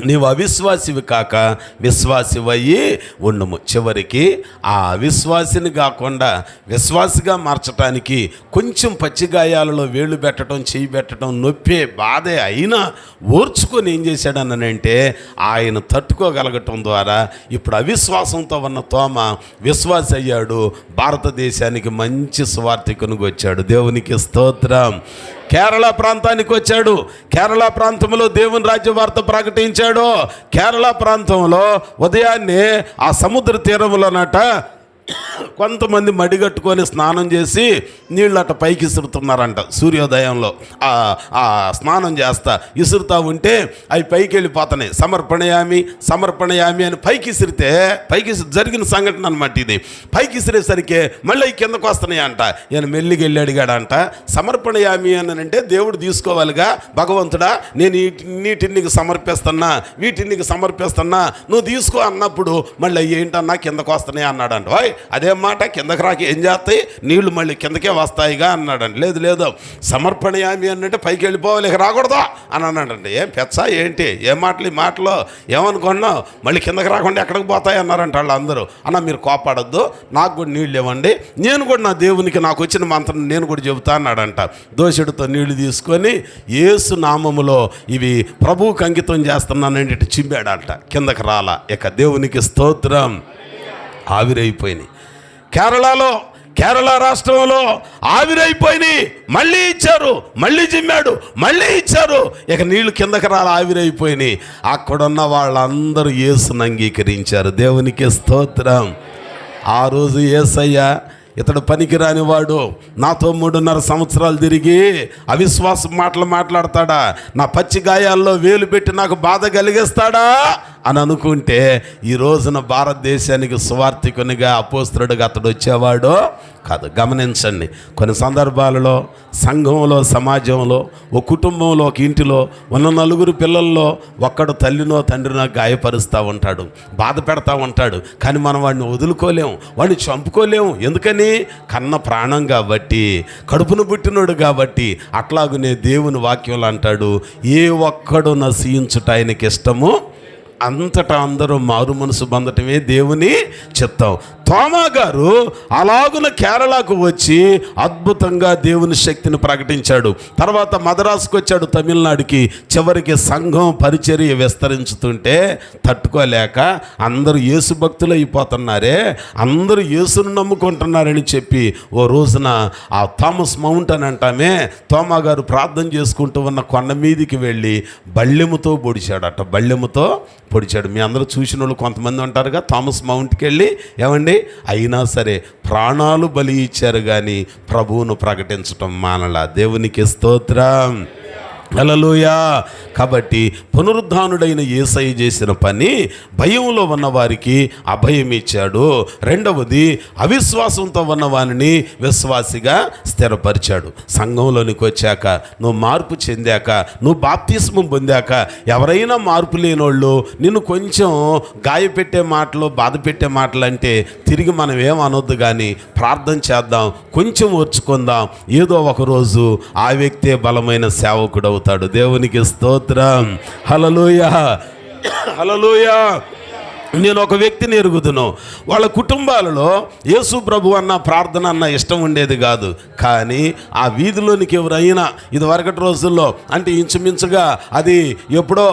నీవు అవిశ్వాసివి కాక విశ్వాసివయ్యి ఉండుము. చివరికి ఆ అవిశ్వాసిని కాకుండా విశ్వాసిగా మార్చడానికి కొంచెం పచ్చిగాయాలలో వేళ్ళు పెట్టడం, చెయ్యి పెట్టడం నొప్పే బాధే అయినా ఓర్చుకొని ఏం చేశాడనంటే ఆయన తట్టుకోగలగటం ద్వారా ఇప్పుడు అవిశ్వాసంతో ఉన్న తోమ విశ్వాసి అయ్యాడు. భారతదేశానికి మంచి సువార్థికునికి వచ్చాడు. దేవునికి స్తోత్రం. కేరళ ప్రాంతానికి వచ్చాడు. కేరళ ప్రాంతంలో దేవుని రాజ్య వార్త ప్రకటించాడు. కేరళ ప్రాంతంలో ఉదయాన్నే ఆ సముద్ర తీరంలోనట కొంతమంది మడిగట్టుకొని స్నానం చేసి నీళ్ళు అట్ట పైకి ఇసురుతున్నారంట. సూర్యోదయంలో ఆ స్నానం చేస్తా ఇసురుతా ఉంటే అవి పైకి వెళ్ళిపోతున్నాయి. సమర్పణయామి అని పైకి ఇసిరితే జరిగిన సంఘటన అనమాట ఇది. పైకి ఇసిరేసరికి మళ్ళీ కిందకు వస్తున్నాయి అంట. ఈయన మెల్లికి వెళ్ళి అడిగాడంట, సమర్పణయామి అని అంటే దేవుడు తీసుకోవాలిగా, భగవంతుడా నేను వీటిని నీకు సమర్పిస్తున్నా, వీటిని నీకు సమర్పిస్తున్నా, నువ్వు తీసుకో అన్నప్పుడు మళ్ళీ ఏంటన్నా కిందకు వస్తున్నాయి అన్నాడంట. అదే మాట, కిందకి రాకి ఏం చేస్తాయి, నీళ్లు మళ్ళీ కిందకే వస్తాయిగా అన్నాడండి. లేదు సమర్పణయామి అనంటే పైకి వెళ్ళిపోవాలి, ఇక రాకూడదు అని అన్నాడండి. ఏం పెచ్చా ఏంటి, ఏం మాటలు ఈ మాటలో ఏమనుకున్నావు, మళ్ళీ కిందకి రాకుండా ఎక్కడికి పోతాయి అన్నారంట వాళ్ళు అందరూ. అన్న మీరు కోపాడద్దు, నాకు కూడా నీళ్ళు ఇవ్వండి, నేను కూడా నా దేవునికి నాకు వచ్చిన మంత్రం నేను కూడా చెబుతా అన్నాడంట. దోషుడితో నీళ్లు తీసుకొని యేసు నామములో ఇవి ప్రభువుకి అంకితం చేస్తున్నానంటే చింపాడంట. కిందకి రాలా. ఇక దేవునికి స్తోత్రం. ఆవిరైపోయినాయి. కేరళ రాష్ట్రంలో ఆవిరైపోయినాయి. మళ్ళీ ఇచ్చారు, మళ్ళీ జిమ్మాడు, మళ్ళీ ఇచ్చారు. ఇక నీళ్లు కిందకి రాలి ఆవిరైపోయినాయి. అక్కడున్న వాళ్ళందరూ యేసుని అంగీకరించారు. దేవునికి స్తోత్రం. ఆ రోజు యేసయ్య ఇతడు పనికిరాని వాడు, నాతో 3.5 సంవత్సరాలు తిరిగి అవిశ్వాసం మాటలు మాట్లాడతాడా, నా పచ్చి గాయాల్లో వేలు పెట్టి నాకు బాధ కలిగిస్తాడా అని అనుకుంటే ఈ రోజున భారతదేశానికి సువార్థికునిగా అపోస్తలుడిగా అతడు వచ్చేవాడు కాదు. గమనించండి, కొన్ని సందర్భాలలో సంఘంలో, సమాజంలో, ఒక కుటుంబంలో, ఒక ఇంటిలో ఉన్న 4 పిల్లల్లో ఒక్కడు తల్లినో తండ్రినో గాయపరుస్తూ ఉంటాడు, బాధ పెడతా ఉంటాడు. కానీ మనం వాడిని వదులుకోలేము, వాడిని చంపుకోలేము. ఎందుకని? కన్న ప్రాణం కాబట్టి, కడుపును పుట్టినోడు కాబట్టి. అట్లాగునే దేవుని వాక్యంలో అంటాడు, ఏ ఒక్కడు నశించుట ఆయనకి ఇష్టము, అంతటా అందరూ మారు మనసు పొందటమే దేవుని చిత్తం. తోమా గారు అలాగున కేరళకు వచ్చి అద్భుతంగా దేవుని శక్తిని ప్రకటించాడు. తర్వాత మద్రాసుకు వచ్చాడు, తమిళనాడుకి. చివరికి సంఘం పరిచర్య విస్తరించుతుంటే తట్టుకోలేక అందరూ యేసు భక్తులు అయిపోతున్నారే, అందరూ యేసును నమ్ముకుంటున్నారని చెప్పి ఓ రోజున ఆ థామస్ మౌంట్ అని అంటామే, తోమా గారు ప్రార్థన చేసుకుంటూ ఉన్న కొండ మీదికి వెళ్ళి బళ్ళెముతో పొడిచాడట. బళ్ళెముతో పొడిచాడు. మీ అందరూ చూసిన వాళ్ళు కొంతమంది ఉంటారుగా, థామస్ మౌంట్కి వెళ్ళి ఏమండి అయినా సరే ప్రాణాలు బలి ఇచ్చారు కానీ ప్రభువును ప్రకటించటం మానలా. దేవునికి స్తోత్రం. హల్లెలూయా. కాబట్టి పునరుద్ధానుడైన యేసయ్య చేసిన పని భయంలో ఉన్న వారికి అభయం ఇచ్చాడు. రెండవది, అవిశ్వాసంతో ఉన్న వారిని విశ్వాసిగా స్థిరపరిచాడు. సంఘంలోనికి వచ్చాక, నువ్వు మార్పు చెందాక, నువ్వు బాప్తిస్మం పొందాక ఎవరైనా మార్పు లేనోళ్ళు నిన్ను కొంచెం గాయపెట్టే మాటలు, బాధ పెట్టే మాటలు అంటే తిరిగి మనం ఏమనొద్దు కానీ ప్రార్థన చేద్దాం, కొంచెం ఓర్చుకుందాం. ఏదో ఒకరోజు ఆ వ్యక్తే బలమైన సేవకుడు అవుతాడు. దేవునికి స్తోత్రం. హల్లెలూయా, హల్లెలూయా. నేను ఒక వ్యక్తిని ఎరుగుదును, వాళ్ళ కుటుంబాలలో యేసు ప్రభు అన్న ప్రార్థన అన్న ఇష్టం ఉండేది కాదు. కానీ ఆ వీధిలోనికి ఎవరైనా ఇదివరకటి రోజుల్లో అంటే ఇంచుమించుగా అది ఎప్పుడో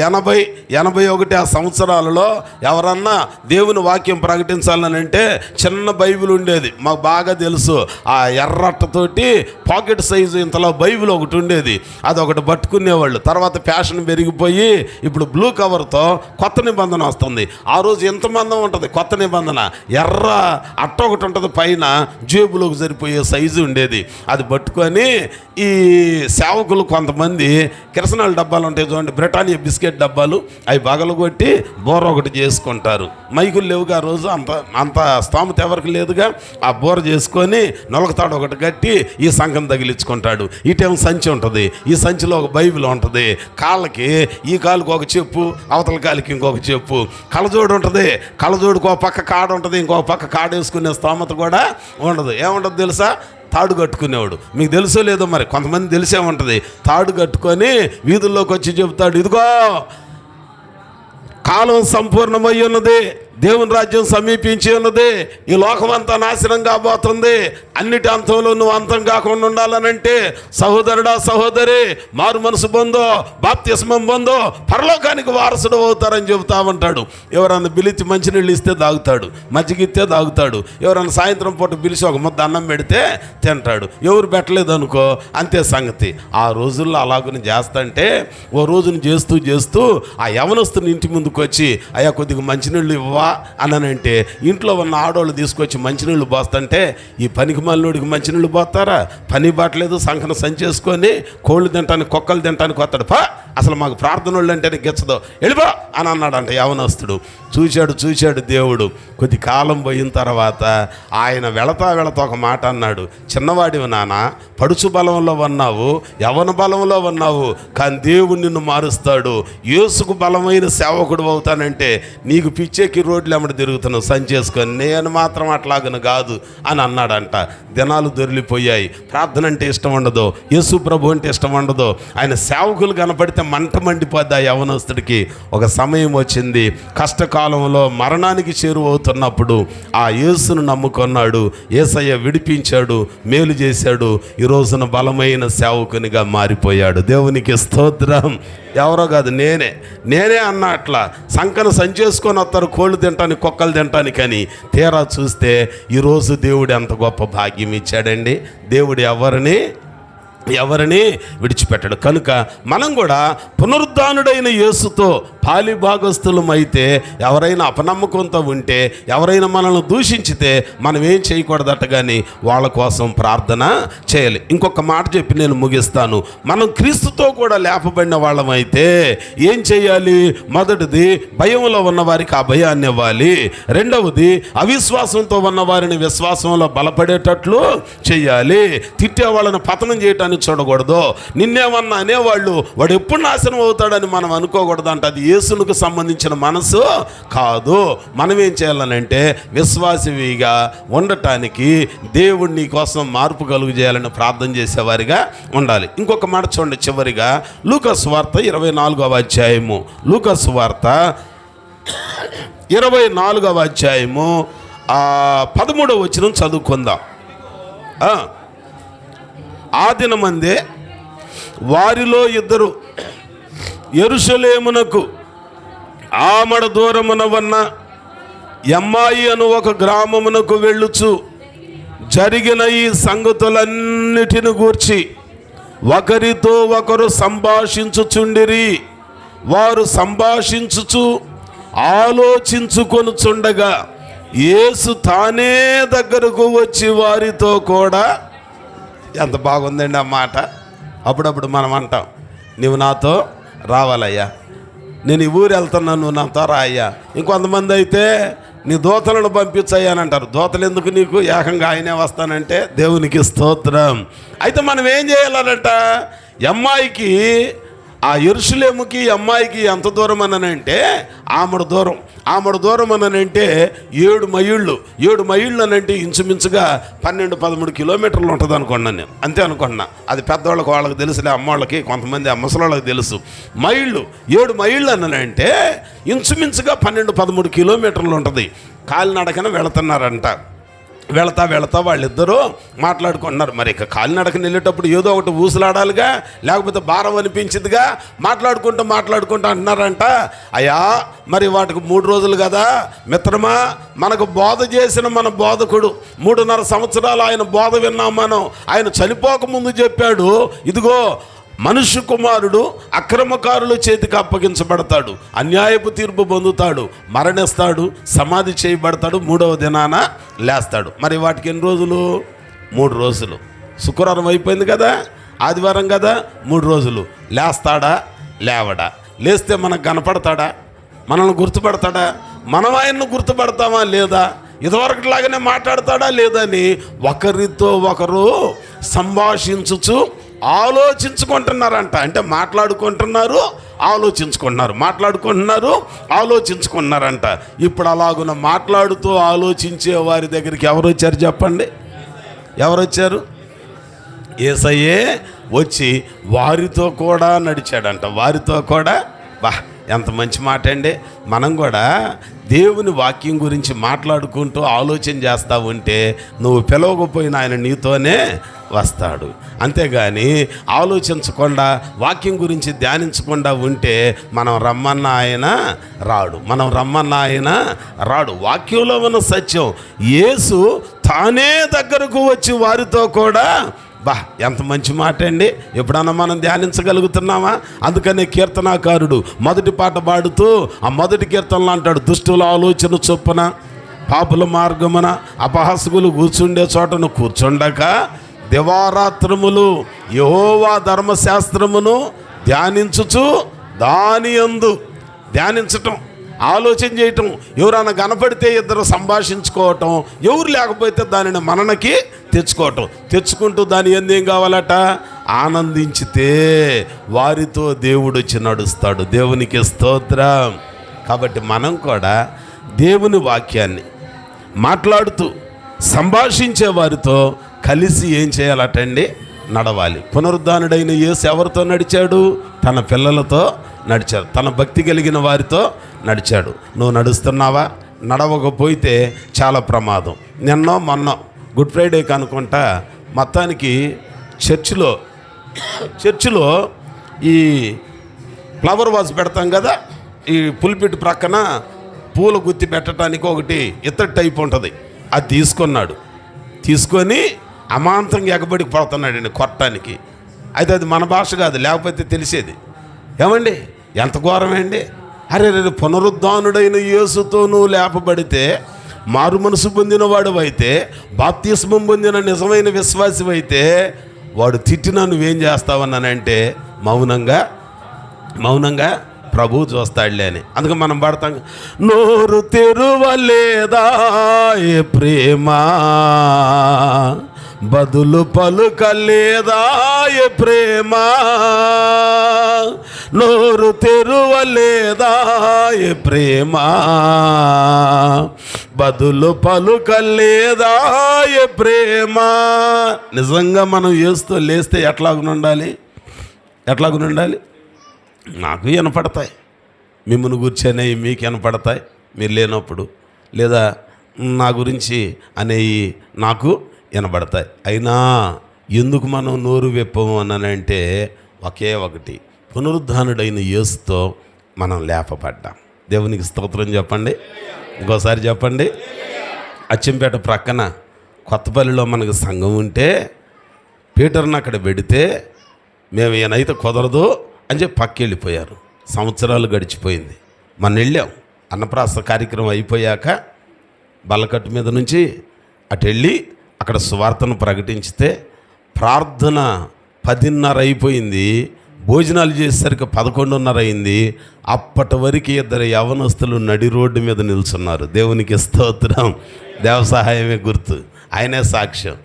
80-81 ఆ సంవత్సరాలలో ఎవరన్నా దేవుని వాక్యం ప్రకటించాలని అంటే చిన్న బైబిల్ ఉండేది, మాకు బాగా తెలుసు. ఆ ఎర్రట్టతోటి పాకెట్ సైజు ఇంతలో బైబిల్ ఒకటి ఉండేది, అదొకటి పట్టుకునేవాళ్ళు. తర్వాత ఫ్యాషన్ పెరిగిపోయి ఇప్పుడు బ్లూ కవర్తో కొత్త నిబంధన నిబంధన వస్తుంది. ఆ రోజు ఎంత మందం ఉంటుంది కొత్త నిబంధన, ఎర్ర అట్ట ఒకటి ఉంటుంది పైన, జేబులోకి సరిపోయే సైజు ఉండేది. అది పట్టుకొని ఈ సేవకులు కొంతమంది కిరసనాల డబ్బాలు ఉంటాయి చూడండి, బ్రిటానియా బిస్కెట్ డబ్బాలు, అవి బగలగొట్టి బోర ఒకటి చేసుకుంటారు. మైకులు లేవుగా ఆ రోజు, అంత స్తోమత ఎవరికి లేదుగా. ఆ బోర చేసుకొని నొలకతాడు ఒకటి కట్టి ఈ సంఘం తగిలించుకుంటాడు. ఇటేమో సంచి ఉంటుంది, ఈ సంచిలో ఒక బైబిల్ ఉంటుంది. కాళ్ళకి ఈ కాలుకి ఒక చెప్పు, అవతల కాలికి ఇంకొక చెప్పు. కళ్ళజోడు ఉంటుంది, కళ్ళజోడుకు ఒక పక్క కాడ ఉంటుంది, ఇంకొక పక్క కాడ వేసుకునే స్తోమత కూడా ఉండదు. ఏముంటుంది తెలుసా? తాడు కట్టుకునేవాడు. మీకు తెలుసో లేదో మరి, కొంతమంది తెలిసే ఉంటుంది. తాడు కట్టుకొని వీధుల్లోకి వచ్చి చెబుతాడు, ఇదిగో కాలం సంపూర్ణమై ఉన్నది, దేవుని రాజ్యం సమీపించి ఉన్నది, ఈ లోకమంతా నాశనం కాబోతుంది, అన్నిటి అంతంలో నువ్వు అంతం కాకుండా ఉండాలనంటే సహోదరుడా సహోదరి మారు మనసు పొందో, బాప్తిస్మం పొందో, పరలోకానికి వారసుడు అవుతారని చెబుతా ఉంటాడు. ఎవరన్నా పిలిచి మంచినీళ్ళు ఇస్తే తాగుతాడు, మజ్జిగ ఇస్తే తాగుతాడు. ఎవరన్నా సాయంత్రం పూట పిలిచి ఒక ముద్ద అన్నం పెడితే తింటాడు. ఎవరు పెట్టలేదు అనుకో అంతే సంగతి. ఆ రోజుల్లో అలాగని చేస్తంటే ఓ రోజును చేస్తూ ఆ యవనస్తుని ఇంటి ముందుకు వచ్చి, అయ్యా కొద్దిగా మంచినీళ్ళు ఇవ్వా అనంటే ఇంట్లో ఉన్న ఆడవాళ్ళు తీసుకొచ్చి మంచినీళ్ళు పోస్తుంటే, ఈ పనికి మళ్ళోడికి మంచినీళ్ళు పోతారా? పని బాటలేదు, సంకన సంచేసుకొని కోళ్ళు తింటానికి కుక్కలు తింటానికి వస్తాడు. అసలు మాకు ప్రార్థన వాళ్ళు అంటేనే గిచ్చదు, వెళ్ళిపో అని అన్నాడంట యవనస్తుడు. చూశాడు దేవుడు. కొద్ది కాలం పోయిన తర్వాత ఆయన వెళతా ఒక మాట అన్నాడు, చిన్నవాడివి నాన్న, పడుచు బలంలో ఉన్నావు, యవన బలంలో ఉన్నావు, కానీ దేవుడు నిన్ను మారుస్తాడు. యేసుకు బలమైన సేవకుడు అవుతానంటే నీకు పిచ్చేకి రోడ్లు ఎమ్మడి తిరుగుతున్నావు సంచేసుకొని, నేను మాత్రం అట్లాగను కాదు అని అన్నాడంట. దినాలు దొరికిపోయాయి. ప్రార్థన అంటే ఇష్టం ఉండదు, యేసు ప్రభు అంటే ఇష్టం ఉండదు. ఆయన సేవకులు కనపడితే మంట మండిపోద్ది ఆ యవనస్తుడికి. ఒక సమయం వచ్చింది, కష్టకాలంలో మరణానికి చేరువవుతున్నప్పుడు ఆ యేసును నమ్ముకున్నాడు. యేసయ్య విడిపించాడు, మేలు చేశాడు. ఈ రోజున బలమైన సేవకునిగా మారిపోయాడు. దేవునికి స్తోత్రం. ఎవరో కాదు, నేనే అన్న. అట్లా సంకన సంచేసుకొని వస్తారు కోళ్ళు తింటానికి కుక్కలు తింటానికి అని. తీరా చూస్తే ఈరోజు దేవుడు ఎంత గొప్ప భాగ్యం ఇచ్చాడండి. దేవుడు ఎవరిని విడిచిపెట్టాడు. కనుక మనం కూడా పునరుద్ధానుడైన యేసుతో పాలిభాగస్థులమైతే, ఎవరైనా అపనమ్మకంతో ఉంటే, ఎవరైనా మనల్ని దూషించితే మనం ఏం చేయకూడదట, కానీ వాళ్ళ కోసం ప్రార్థన చేయాలి. ఇంకొక మాట చెప్పి నేను ముగిస్తాను. మనం క్రీస్తుతో కూడా లేపబడిన వాళ్ళమైతే ఏం చేయాలి? మొదటిది, భయంలో ఉన్నవారికి ఆ భయాన్ని ఇవ్వాలి. రెండవది, అవిశ్వాసంతో ఉన్నవారిని విశ్వాసంలో బలపడేటట్లు చేయాలి. తిట్టే వాళ్ళని పతనం చేయటానికి చూడకూడదు. నిన్నేమన్నా అనేవాళ్ళు వాడు ఎప్పుడు నాశనం అవుతాడని మనం అనుకోకూడదు అంట. అది యేసునికి సంబంధించిన మనసు కాదు. మనం ఏం చేయాలనంటే విశ్వాసవిగా ఉండటానికి దేవుడు నీ కోసం మార్పు కలుగు చేయాలని ప్రార్థన చేసేవారిగా ఉండాలి. ఇంకొక మాట చూడండి చివరిగా, లూకా సువార్త 24వ అధ్యాయము, లూకా సువార్త 24వ అధ్యాయము 13వ వచనం చదువుకుందాం. ఆ దినమందే వారిలో ఇద్దరు యెరూషలేమునకు ఆమడ దూరమున ఉన్న ఎమ్మాయి అను ఒక గ్రామమునకు వెళ్ళుచు జరిగిన ఈ సంగతులన్నిటిని గూర్చి ఒకరితో ఒకరు సంభాషించుచుండిరి. వారు సంభాషించుచు ఆలోచించుకొనుచుండగా యేసు తానే దగ్గరకు వచ్చి వారితో కూడా, ఎంత బాగుందండి ఆ మాట. అప్పుడప్పుడు మనం అంటాం, నువ్వు నాతో రావాలయ్యా, నేను ఈ ఊరు వెళ్తున్నాను, నువ్వు నాతో రా అయ్యా. ఇంకొంతమంది అయితే నీ దూతలను పంపించయ్యానంటారు. దూతలు ఎందుకు నీకు, ఏకంగా ఆయనే వస్తానంటే. దేవునికి స్తోత్రం. అయితే మనం ఏం చేయాలనంట, అమ్మాయికి ఆ యెరూషలేముకి అమ్మాయికి ఎంత దూరం అనంటే ఆమడ దూరం అనంటే 7 మైళ్ళు అనంటే ఇంచుమించుగా 12-13 కిలోమీటర్లు ఉంటుంది అనుకున్నాను నేను. అంతే అనుకున్నా. అది పెద్దవాళ్ళకి వాళ్ళకి తెలుసులే, అమ్మవాళ్ళకి కొంతమంది ముసలోళ్ళకి తెలుసు. 7 మైళ్ళు అనంటే ఇంచుమించుగా 12-13 కిలోమీటర్లు ఉంటుంది. కాలినడకన వెళుతున్నారంట. వెళతా వాళ్ళిద్దరూ మాట్లాడుకుంటున్నారు. మరి ఇక కాలినడకని వెళ్ళేటప్పుడు ఏదో ఒకటి ఊసులాడాలిగా, లేకపోతే భారం అనిపించిందిగా. మాట్లాడుకుంటూ అంటున్నారంట, అయ్యా మరి వాటికి 3 రోజులు కదా మిత్రమా, మనకు బోధ చేసిన మన బోధకుడు 3.5 సంవత్సరాలు ఆయన బోధ విన్నాం మనం. ఆయన చనిపోకముందు చెప్పాడు, ఇదిగో మనుష్య కుమారుడు అక్రమకారుల చేతికి అప్పగించబడతాడు, అన్యాయపు తీర్పు పొందుతాడు, మరణిస్తాడు, సమాధి చేయబడతాడు, 3వ దినాన లేస్తాడు. మరి వాటికి ఎన్ని రోజులు? 3 రోజులు. శుక్రవారం అయిపోయింది కదా, ఆదివారం కదా, 3 రోజులు. లేస్తాడా? లేవడా? లేస్తే మనకు కనపడతాడా? మనల్ని గుర్తుపడతాడా? మనం ఆయన్ను గుర్తుపడతామా లేదా? ఇదివరకులాగానే మాట్లాడతాడా లేదా అని ఒకరితో ఒకరు సంభాషించుచు ఆలోచించుకుంటున్నారంట. అంటే మాట్లాడుకుంటున్నారు, ఆలోచించుకుంటున్నారంట. ఇప్పుడు అలాగున మాట్లాడుతూ ఆలోచించే వారి దగ్గరికి ఎవరు వచ్చారు చెప్పండి? ఎవరు వచ్చారు? యేసయ్యే వచ్చి వారితో కూడా నడిచాడంట. వారితో కూడా ఎంత మంచి మాట అండి. మనం కూడా దేవుని వాక్యం గురించి మాట్లాడుకుంటూ ఆలోచన చేస్తూ ఉంటే నువ్వు పిలవకపోయినా ఆయన నీతోనే వస్తాడు. అంతేగాని ఆలోచించకుండా వాక్యం గురించి ధ్యానించకుండా ఉంటే మనం రమ్మన్న ఆయన రాడు. వాక్యంలో ఉన్న సత్యం, యేసు తానే దగ్గరకు వచ్చి వారితో కూడా ఎంత మంచి మాట అండి. ఎప్పుడన్నా మనం ధ్యానించగలుగుతున్నామా? అందుకనే కీర్తనాకారుడు మొదటి పాట పాడుతూ ఆ మొదటి కీర్తనలో అంటాడు, దుష్టుల ఆలోచన చొప్పున పాపుల మార్గమున అపహాసకులు కూర్చుండే చోటను కూర్చుండక దివారాత్రములు యెహోవా ధర్మశాస్త్రమును ధ్యానించుచు దాని యందు ధ్యానించటం, ఆలోచన చేయటం, ఎవరైనా కనపడితే ఇద్దరు సంభాషించుకోవటం, ఎవరు లేకపోతే దానిని మననకి తెచ్చుకుంటూ దాని ఏం కావాలట? ఆనందించితే వారితో దేవుడు వచ్చి నడుస్తాడు. దేవునికి స్తోత్రం. కాబట్టి మనం కూడా దేవుని వాక్యాన్ని మాట్లాడుతూ సంభాషించే వారితో కలిసి ఏం చేయాలటండి? నడవాలి. పునరుద్ధానుడైన యేసు ఎవరితో నడిచాడు? తన పిల్లలతో నడిచాడు. తన భక్తి కలిగిన వారితో నడిచాడు. నువ్వు నడుస్తున్నావా? నడవకపోతే చాలా ప్రమాదం. మొన్న గుడ్ ఫ్రైడేకి అనుకుంటా మొత్తానికి చర్చిలో ఈ ఫ్లవర్ వాజ్ పెడతాం కదా, ఈ పులిపిట్ ప్రక్కన పూల గుత్తి పెట్టడానికి ఒకటి ఇత్తడి టైప్ ఉంటుంది. అది తీసుకొని అమాంతంగా ఎగబడికి పడుతున్నాడండి కొట్టడానికి. అయితే అది మన భాష కాదు, లేకపోతే తెలిసేది. ఏమండి ఎంత ఘోరమేండి. అరే పునరుద్ధానుడైన యేసుతో నువ్వు లేపబడితే, మారు మనసు పొందిన వాడు అయితే, బాప్తిస్మం పొందిన నిజమైన విశ్వాసం అయితే, వాడు తిట్టినా నువ్వేం చేస్తావన్నానంటే మౌనంగా ప్రభు చూస్తాడులే అని. అందుకే మనం పడతాం, నోరు తెరువలేదా ఏ ప్రేమ, బదులు పలుకలేదా ఏ ప్రేమ, నోరు తెరువలేదా ఏ ప్రేమ, బదులు పలుకలేదా ఏ ప్రేమ. నిజంగా మనం యేసుతో లేస్తే ఎట్లాగునుండాలి? నాకు వినపడతాయి, మిమ్మల్ని కూర్చొని మీకు వినపడతాయి మీరు లేనప్పుడు, లేదా నా గురించి అనేవి నాకు వినపడతాయి. అయినా ఎందుకు మనం నోరు విప్పము అనంటే ఒకే ఒకటి, పునరుద్ధానుడైన యేసుతో మనం లేపబడ్డాం. దేవునికి స్తోత్రం చెప్పండి. ఇంకోసారి చెప్పండి. అచ్చంపేట ప్రక్కన కొత్తపల్లిలో మనకు సంఘం ఉంటే పీటర్ని అక్కడ పెడితే మేము ఈయనైతే కుదరదు అని చెప్పి పక్కకి వెళ్ళిపోయారు. సంవత్సరాలు గడిచిపోయింది. మన వెళ్ళాం. అన్నప్రాస కార్యక్రమం అయిపోయాక బల్లకట్టు మీద నుంచి అటు వెళ్ళి అక్కడ సువార్తను ప్రకటించితే ప్రార్థన 10:30 అయిపోయింది. భోజనాలు చేసేసరికి 11:30 అయింది. అప్పటి వరకు 2 యవనస్తులు నడి రోడ్డు మీద నిల్చున్నారు. దేవునికి స్తోత్రం. దేవ సహాయమే గుర్తు, ఆయనే సాక్ష్యం.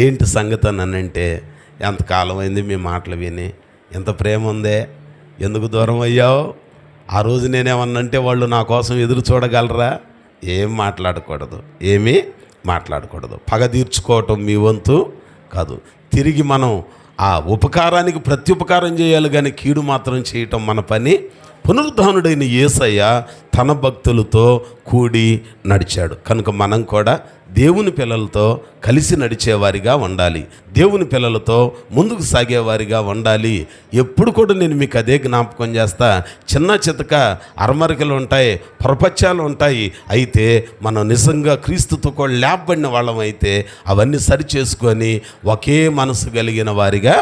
ఏంటి సంగతి అనంటే, ఎంతకాలం అయింది మీ మాటలు విని, ఎంత ప్రేమ ఉందే, ఎందుకు దూరం అయ్యావు? ఆ రోజు నేనేమన్నంటే వాళ్ళు నా కోసం ఎదురు చూడగలరా? ఏమీ మాట్లాడకూడదు. పగ తీర్చుకోవటం మీ వంతు కాదు. తిరిగి మనం ఆ ఉపకారానికి ప్రత్యుపకారం చేయాలి, కానీ కీడు మాత్రం చేయటం మన పని. పునరుద్ధానుడైన యేసయ్య తన భక్తులతో కూడి నడిచాడు. కనుక మనం కూడా దేవుని పిల్లలతో కలిసి నడిచేవారిగా ఉండాలి, దేవుని పిల్లలతో ముందుకు సాగేవారిగా ఉండాలి. ఎప్పుడు కూడా నేను మీకు అదే జ్ఞాపకం చేస్తా. చిన్న చితక అరమరికలు ఉంటాయి, ప్రపంచాలు ఉంటాయి. అయితే మనం నిజంగా క్రీస్తుతో కూడా లేపబడిన వాళ్ళం అయితే అవన్నీ సరి చేసుకొని ఒకే మనసు కలిగిన వారిగా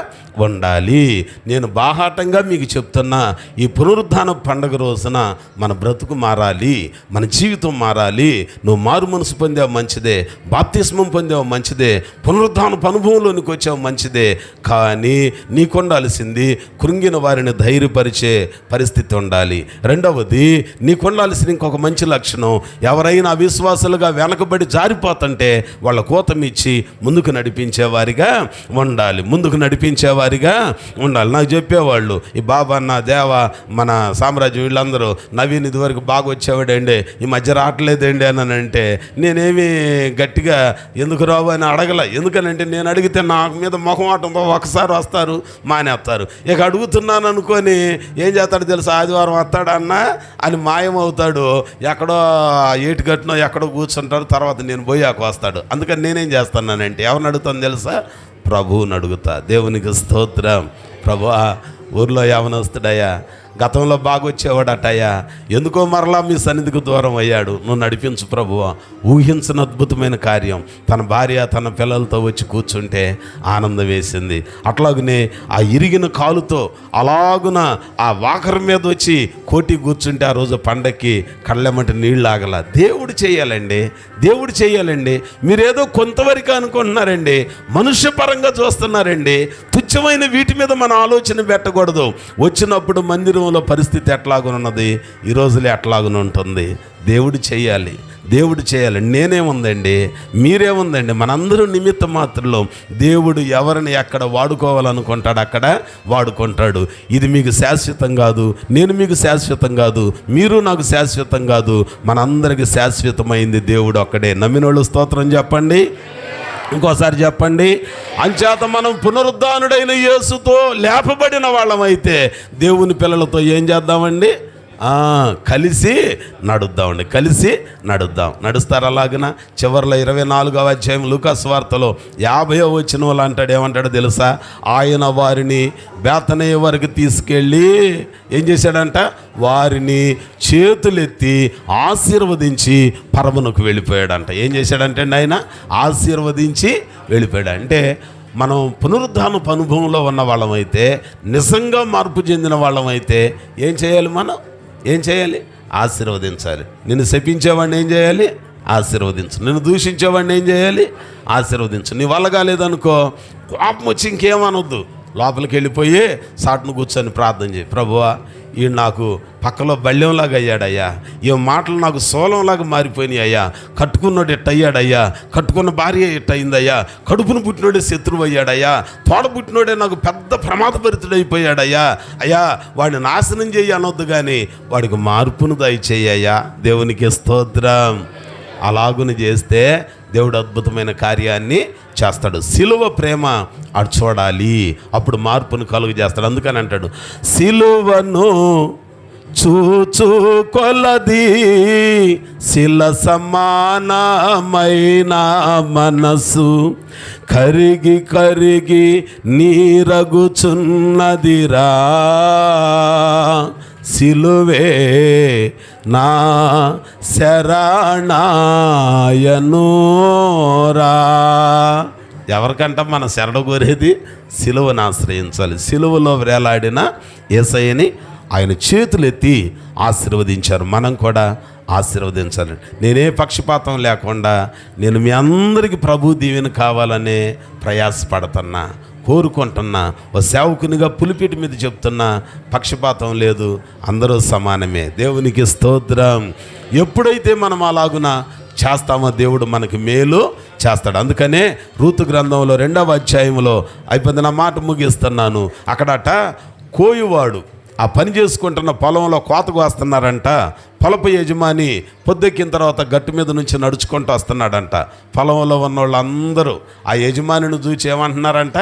ఉండాలి. నేను బాహాటంగా మీకు చెప్తున్నా, ఈ పునరుద్ధాన పండుగ రోజున మన బ్రతుకు మారాలి, మన జీవితం మారాలి. నువ్వు మారు మనసు పొందావు మంచిదే, బాప్తిస్మం పొందావు మంచిదే, పునరుద్ధాన అనుభవంలోనికి వచ్చావు మంచిదే. కానీ నీకు ఉండాల్సింది కృంగిన వారిని ధైర్యపరిచే పరిస్థితి ఉండాలి. రెండవది, నీకు ఉండాల్సిన ఇంకొక మంచి లక్షణం, ఎవరైనా అవిశ్వాసులుగా వెనకబడి జారిపోతుంటే వాళ్ళ కూతమిచ్చి ముందుకు నడిపించేవారిగా ఉండాలి, ముందుకు నడిపించేవారిగా ఉండాలి. నాకు చెప్పేవాళ్ళు, ఈ బాబా అన్న దేవ మన సామ్రాజ్యం వీళ్ళందరూ, నవీన్ ఇదివరకు బాగా వచ్చేవాడండి, ఈ మధ్య రావట్లేదండి అని అంటే నేనేమి గట్టిగా ఎందుకు రావు అని అడగల. ఎందుకనంటే నేను అడిగితే నా మీద మొహమాటంతో ఒకసారి వస్తారు, మానేస్తారు. ఇక అడుగుతున్నాను అనుకొని ఏం చేస్తాడు తెలుసు, ఆదివారం వస్తాడన్నా అని మాయమవుతాడు, ఎక్కడో ఏటిగట్టునో ఎక్కడో కూర్చుంటాడు, తర్వాత నేను పోయాక వస్తాడు. అందుకని నేనేం చేస్తానంటే ఎవరిని అడుగుతాను తెలుసా, ప్రభువుని అడుగుతా. దేవునికి స్తోత్రం. ప్రభువా, ఊర్లో యవనస్తుడయ్యా, గతంలో బాగా వచ్చేవాడటయ్యా, ఎందుకో మరలా మీ సన్నిధికి దూరం అయ్యాడు, నువ్వు నడిపించు ప్రభువా. ఊహించిన అద్భుతమైన కార్యం, తన భార్య తన పిల్లలతో వచ్చి కూర్చుంటే ఆనందం వేసింది. అట్లాగనే ఆ ఇరిగిన కాలుతో అలాగున ఆ వాకర్ మీద వచ్చి కోటి కూర్చుంటే ఆ రోజు పండక్కి కళ్ళెమ్మటి నీళ్ళు ఆగల. దేవుడు చేయాలండి, దేవుడు చేయాలండి. మీరేదో కొంతవరకు అనుకుంటున్నారండి, మనుష్యపరంగా చూస్తున్నారండి. తుచ్చమైన వీటి మీద మన ఆలోచన పెట్టకూడదు. వచ్చినప్పుడు మందిరంలో పరిస్థితి ఎట్లాగున్నది, ఈ రోజులే అట్లాగునుంటుంది. దేవుడు చేయాలి, దేవుడు చేయాలి. నేనేముందండి, మీరేముందండి, మనందరూ నిమిత్త మాత్రంలో దేవుడు ఎవరిని ఎక్కడ వాడుకోవాలనుకుంటాడు అక్కడ వాడుకుంటాడు. ఇది మీకు శాశ్వతం కాదు, నేను మీకు శాశ్వతం కాదు, మీరు నాకు శాశ్వతం కాదు. మనందరికి శాశ్వతమైంది దేవుడు ఒక్కడే. నమ్మినోళ్ళు స్తోత్రం చెప్పండి, ఇంకోసారి చెప్పండి. అంచేత మనం పునరుద్ధానుడైన యేసుతో లేపబడిన వాళ్ళమైతే దేవుని పిల్లలతో ఏం చేద్దామండి, కలిసి నడుద్దామండి, కలిసి నడుద్దాం. నడుస్తారు అలాగన. చివరిలో 24వ అధ్యాయం లూకా సువార్తలో 50వ వచనంలో అంటాడు, ఏమంటాడో తెలుసా, ఆయన వారిని బేతనయ్య వరకు తీసుకెళ్ళి ఏం చేశాడంట, వారిని చేతులెత్తి ఆశీర్వదించి పరమునకు వెళ్ళిపోయాడంట. ఏం చేశాడంటే ఆయన ఆశీర్వదించి వెళ్ళిపోయాడు. అంటే మనం పునరుద్ధాన అనుభవంలో ఉన్న వాళ్ళమైతే, నిజంగా మార్పు చెందిన వాళ్ళమైతే ఏం చేయాలి, మనం ఏం చేయాలి, ఆశీర్వదించాలి. నిన్ను శపించేవాడిని ఏం చేయాలి, ఆశీర్వదించు. నిన్ను దూషించేవాడిని ఏం చేయాలి, ఆశీర్వదించు. నీ వల్ల కాలేదనుకో, కోపం వచ్చి ఇంకేమనొద్దు, లోపలికి వెళ్ళిపోయి సాటును కూర్చొని ప్రార్థన చేయి. ప్రభువా, ఈ నాకు పక్కలో బల్యంలాగా అయ్యాడయ్యా, ఈ మాటలు నాకు సోలంలాగా మారిపోయినాయి అయ్యా, కట్టుకున్నోడు ఎట్ట అయ్యాడయ్యా, కట్టుకున్న భార్య ఎట్ట అయిందయ్యా, కడుపును పుట్టినోడే శత్రువు అయ్యాడయ్యా, తోడ పుట్టినోడే నాకు పెద్ద ప్రమాదభరితుడైపోయాడయ్యా, అయ్యా వాడిని నాశనం చేయి అనొద్దు, కానీ వాడికి మార్పును దయచేయ్యా. దేవునికి స్తోత్రం. అలాగుని చేస్తే దేవుడు అద్భుతమైన కార్యాన్ని చేస్తాడు. సిలువ ప్రేమ అటు చూడాలి, అప్పుడు మార్పును కలుగు చేస్తాడు. అందుకని అంటాడు, సిలువను చూచు కొలది శిల సమానమైన మనసు కరిగి కరిగి నీరగుచున్నదిరా, సిలువే నా శరణాయనోరా. ఎవరికంట మన శరణ కోరేది, సిలువను ఆశ్రయించాలి. సిలువలో వేలాడిన యేసయ్యని ఆయన చేతులెత్తి ఆశీర్వదించారు, మనం కూడా ఆశీర్వదించాలి. నేనే పక్షపాతం లేకుండా నేను మీ అందరికీ ప్రభు దీవెన కావాలనే ప్రయాసపడుతున్నా, కోరుకుంటున్నా. ఓ సేవకునిగా పులిపీటి మీద చెప్తున్నా, పక్షపాతం లేదు, అందరూ సమానమే. దేవునికి స్తోత్రం. ఎప్పుడైతే మనం అలాగున చేస్తామో దేవుడు మనకి మేలు చేస్తాడు. అందుకనే రూతు గ్రంథంలో 2వ అధ్యాయంలో అయిపోయింది, నా మాట ముగిస్తున్నాను. అక్కడట కోయువాడు ఆ పని చేసుకుంటున్న పొలంలో కోతకు వస్తున్నారంట. పొలపు యజమాని పొద్దెక్కిన తర్వాత గట్టు మీద నుంచి నడుచుకుంటూ వస్తున్నాడంట. పొలంలో ఉన్న వాళ్ళందరూ ఆ యజమానిని చూచి ఏమంటున్నారంట,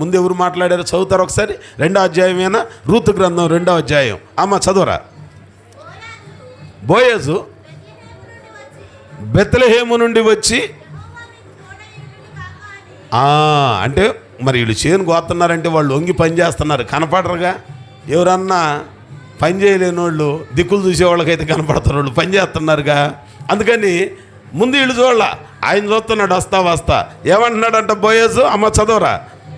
ముందు ఎవరు మాట్లాడారు చదువుతారు ఒకసారి. 2వ అధ్యాయమేనా, రూతు గ్రంథం 2వ అధ్యాయం. అమ్మ చదువురా. బోయజు బెత్లెహేము నుండి వచ్చి అంటే మరి వీళ్ళు చేను కోస్తున్నారంటే వాళ్ళు వంగి పని చేస్తున్నారు, కనపడరుగా. ఎవరన్నా పని చేయలేని వాళ్ళు దిక్కులు చూసేవాళ్ళకైతే కనపడతారు, వాళ్ళు పని చేస్తున్నారుగా. అందుకని ముందు వీళ్ళు చూడాల, ఆయన చూస్తున్నాడు వస్తా వస్తా. ఏమంటున్నాడంట బోయజు? అమ్మ చదవరా.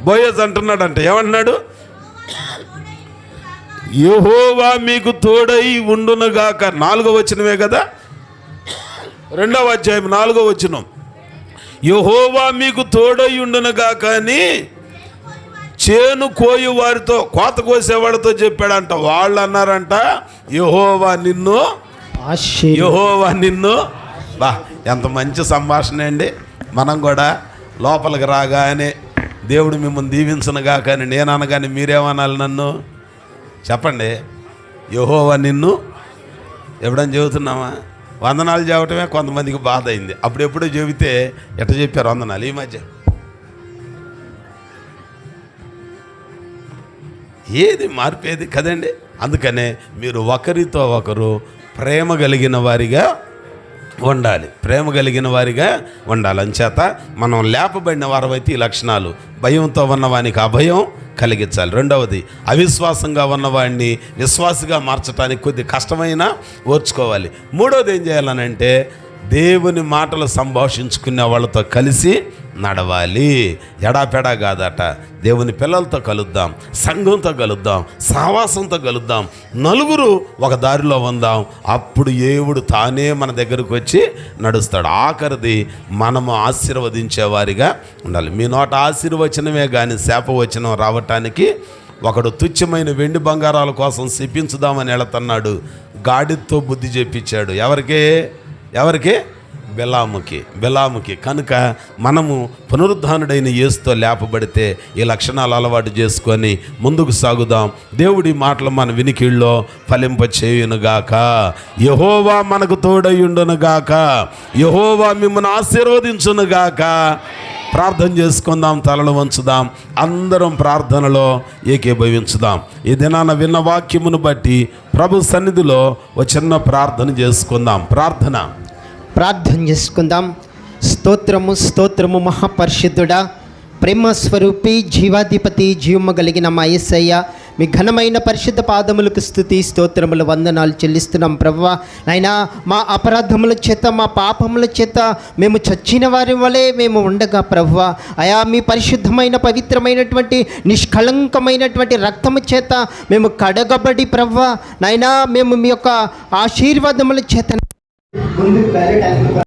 బోయజు అంటున్నాడంట, ఏమంటున్నాడు? యెహోవా మీకు తోడై ఉండునుగాక. 4వ వచనమే కదా, 2వ అధ్యాయం 4వ వచనం. యెహోవా మీకు తోడై ఉండునుగాక అని చేను కోయి వారితో, కోత కోసేవాడితో చెప్పాడంట. వాళ్ళు అన్నారంట, యెహోవా నిన్ను బా, ఎంత మంచి సంభాషణ అండి. మనం కూడా లోపలికి రాగానే దేవుడు మిమ్మల్ని దీవించనుగా, కానీ నేను అనగానే మీరేమనాలి నన్ను? చెప్పండి. యెహోవా నిన్ను ఎప్పుడని చెబుతున్నామా? వందనాలు చెప్పటమే కొంతమందికి బాధ అయింది. అప్పుడెప్పుడో చెబితే ఎట్ట చెప్పారు వందనాలు ఈ మధ్య? ఏది మార్పేది కదండి. అందుకనే మీరు ఒకరితో ఒకరు ప్రేమ కలిగిన వారిగా ఉండాలి, అంచేత మనం లేపబడిన వారమైతే ఈ లక్షణాలు. భయంతో ఉన్నవానికి అభయం కలిగించాలి. 2వది, అవిశ్వాసంగా ఉన్నవాడిని విశ్వాసిగా మార్చడానికి కొద్ది కష్టమైనా ఓర్చుకోవాలి. 3వది ఏం చేయాలనంటే దేవుని మాటలు సంభాషించుకునే వాళ్ళతో కలిసి నడవాలి. ఎడాపెడా కాదట. దేవుని పిల్లలతో కలుద్దాం, సంఘంతో కలుద్దాం, సహవాసంతో కలుద్దాం, నలుగురు ఒక దారిలో ఉందాం. అప్పుడు దేవుడు తానే మన దగ్గరకు వచ్చి నడుస్తాడు. ఆఖరిది, మనము ఆశీర్వదించేవారిగా ఉండాలి. మీ నోట ఆశీర్వచనమే కానీ శాపవచనం రావటానికి ఒకడు తుచ్చమైన వెండి బంగారాల కోసం శపించుదామని వెళుతున్నాడు. గాడితో బుద్ధి చెప్పించాడు. ఎవరికి? బెలాముకి. కనుక మనము పునరుద్ధానుడైన యేసుతో లేపబడితే ఈ లక్షణాలు అలవాటు చేసుకొని ముందుకు సాగుదాం. దేవుడి మాటలు మన వినికిళ్ళలో ఫలింపచేయునుగాక. యెహోవా మనకు తోడయుండునుగాక. యెహోవా మిమ్మల్ని ఆశీర్వదించునుగాక. ప్రార్థన చేసుకుందాం, తలలు వంచుదాం, అందరం ప్రార్థనలో ఏకీభవించుదాం. ఈ దినాన విన్న వాక్యమును బట్టి ప్రభు సన్నిధిలో ఒక చిన్న ప్రార్థన చేసుకుందాం. ప్రార్థన చేసుకుందాం. స్తోత్రము మహాపరిశుద్ధుడా, ప్రేమ స్వరూపి, జీవాధిపతి, జీవము కలిగిన మా యేసయ్య, మీ ఘనమైన పరిశుద్ధ పాదములకు స్తుతి స్తోత్రములు వందనాలు చెల్లిస్తున్నాం ప్రభువా. నాయనా, మా అపరాధముల చేత, మా పాపముల చేత మేము చచ్చిన వారి వలె మేము ఉండగా ప్రభువా, అయా మీ పరిశుద్ధమైన పవిత్రమైనటువంటి నిష్కళంకమైనటువంటి రక్తము చేత మేము కడగబడి ప్రభువా, నాయనా మేము మీ యొక్క ఆశీర్వాదముల చేత ముందుకు వెళ్ళడానికి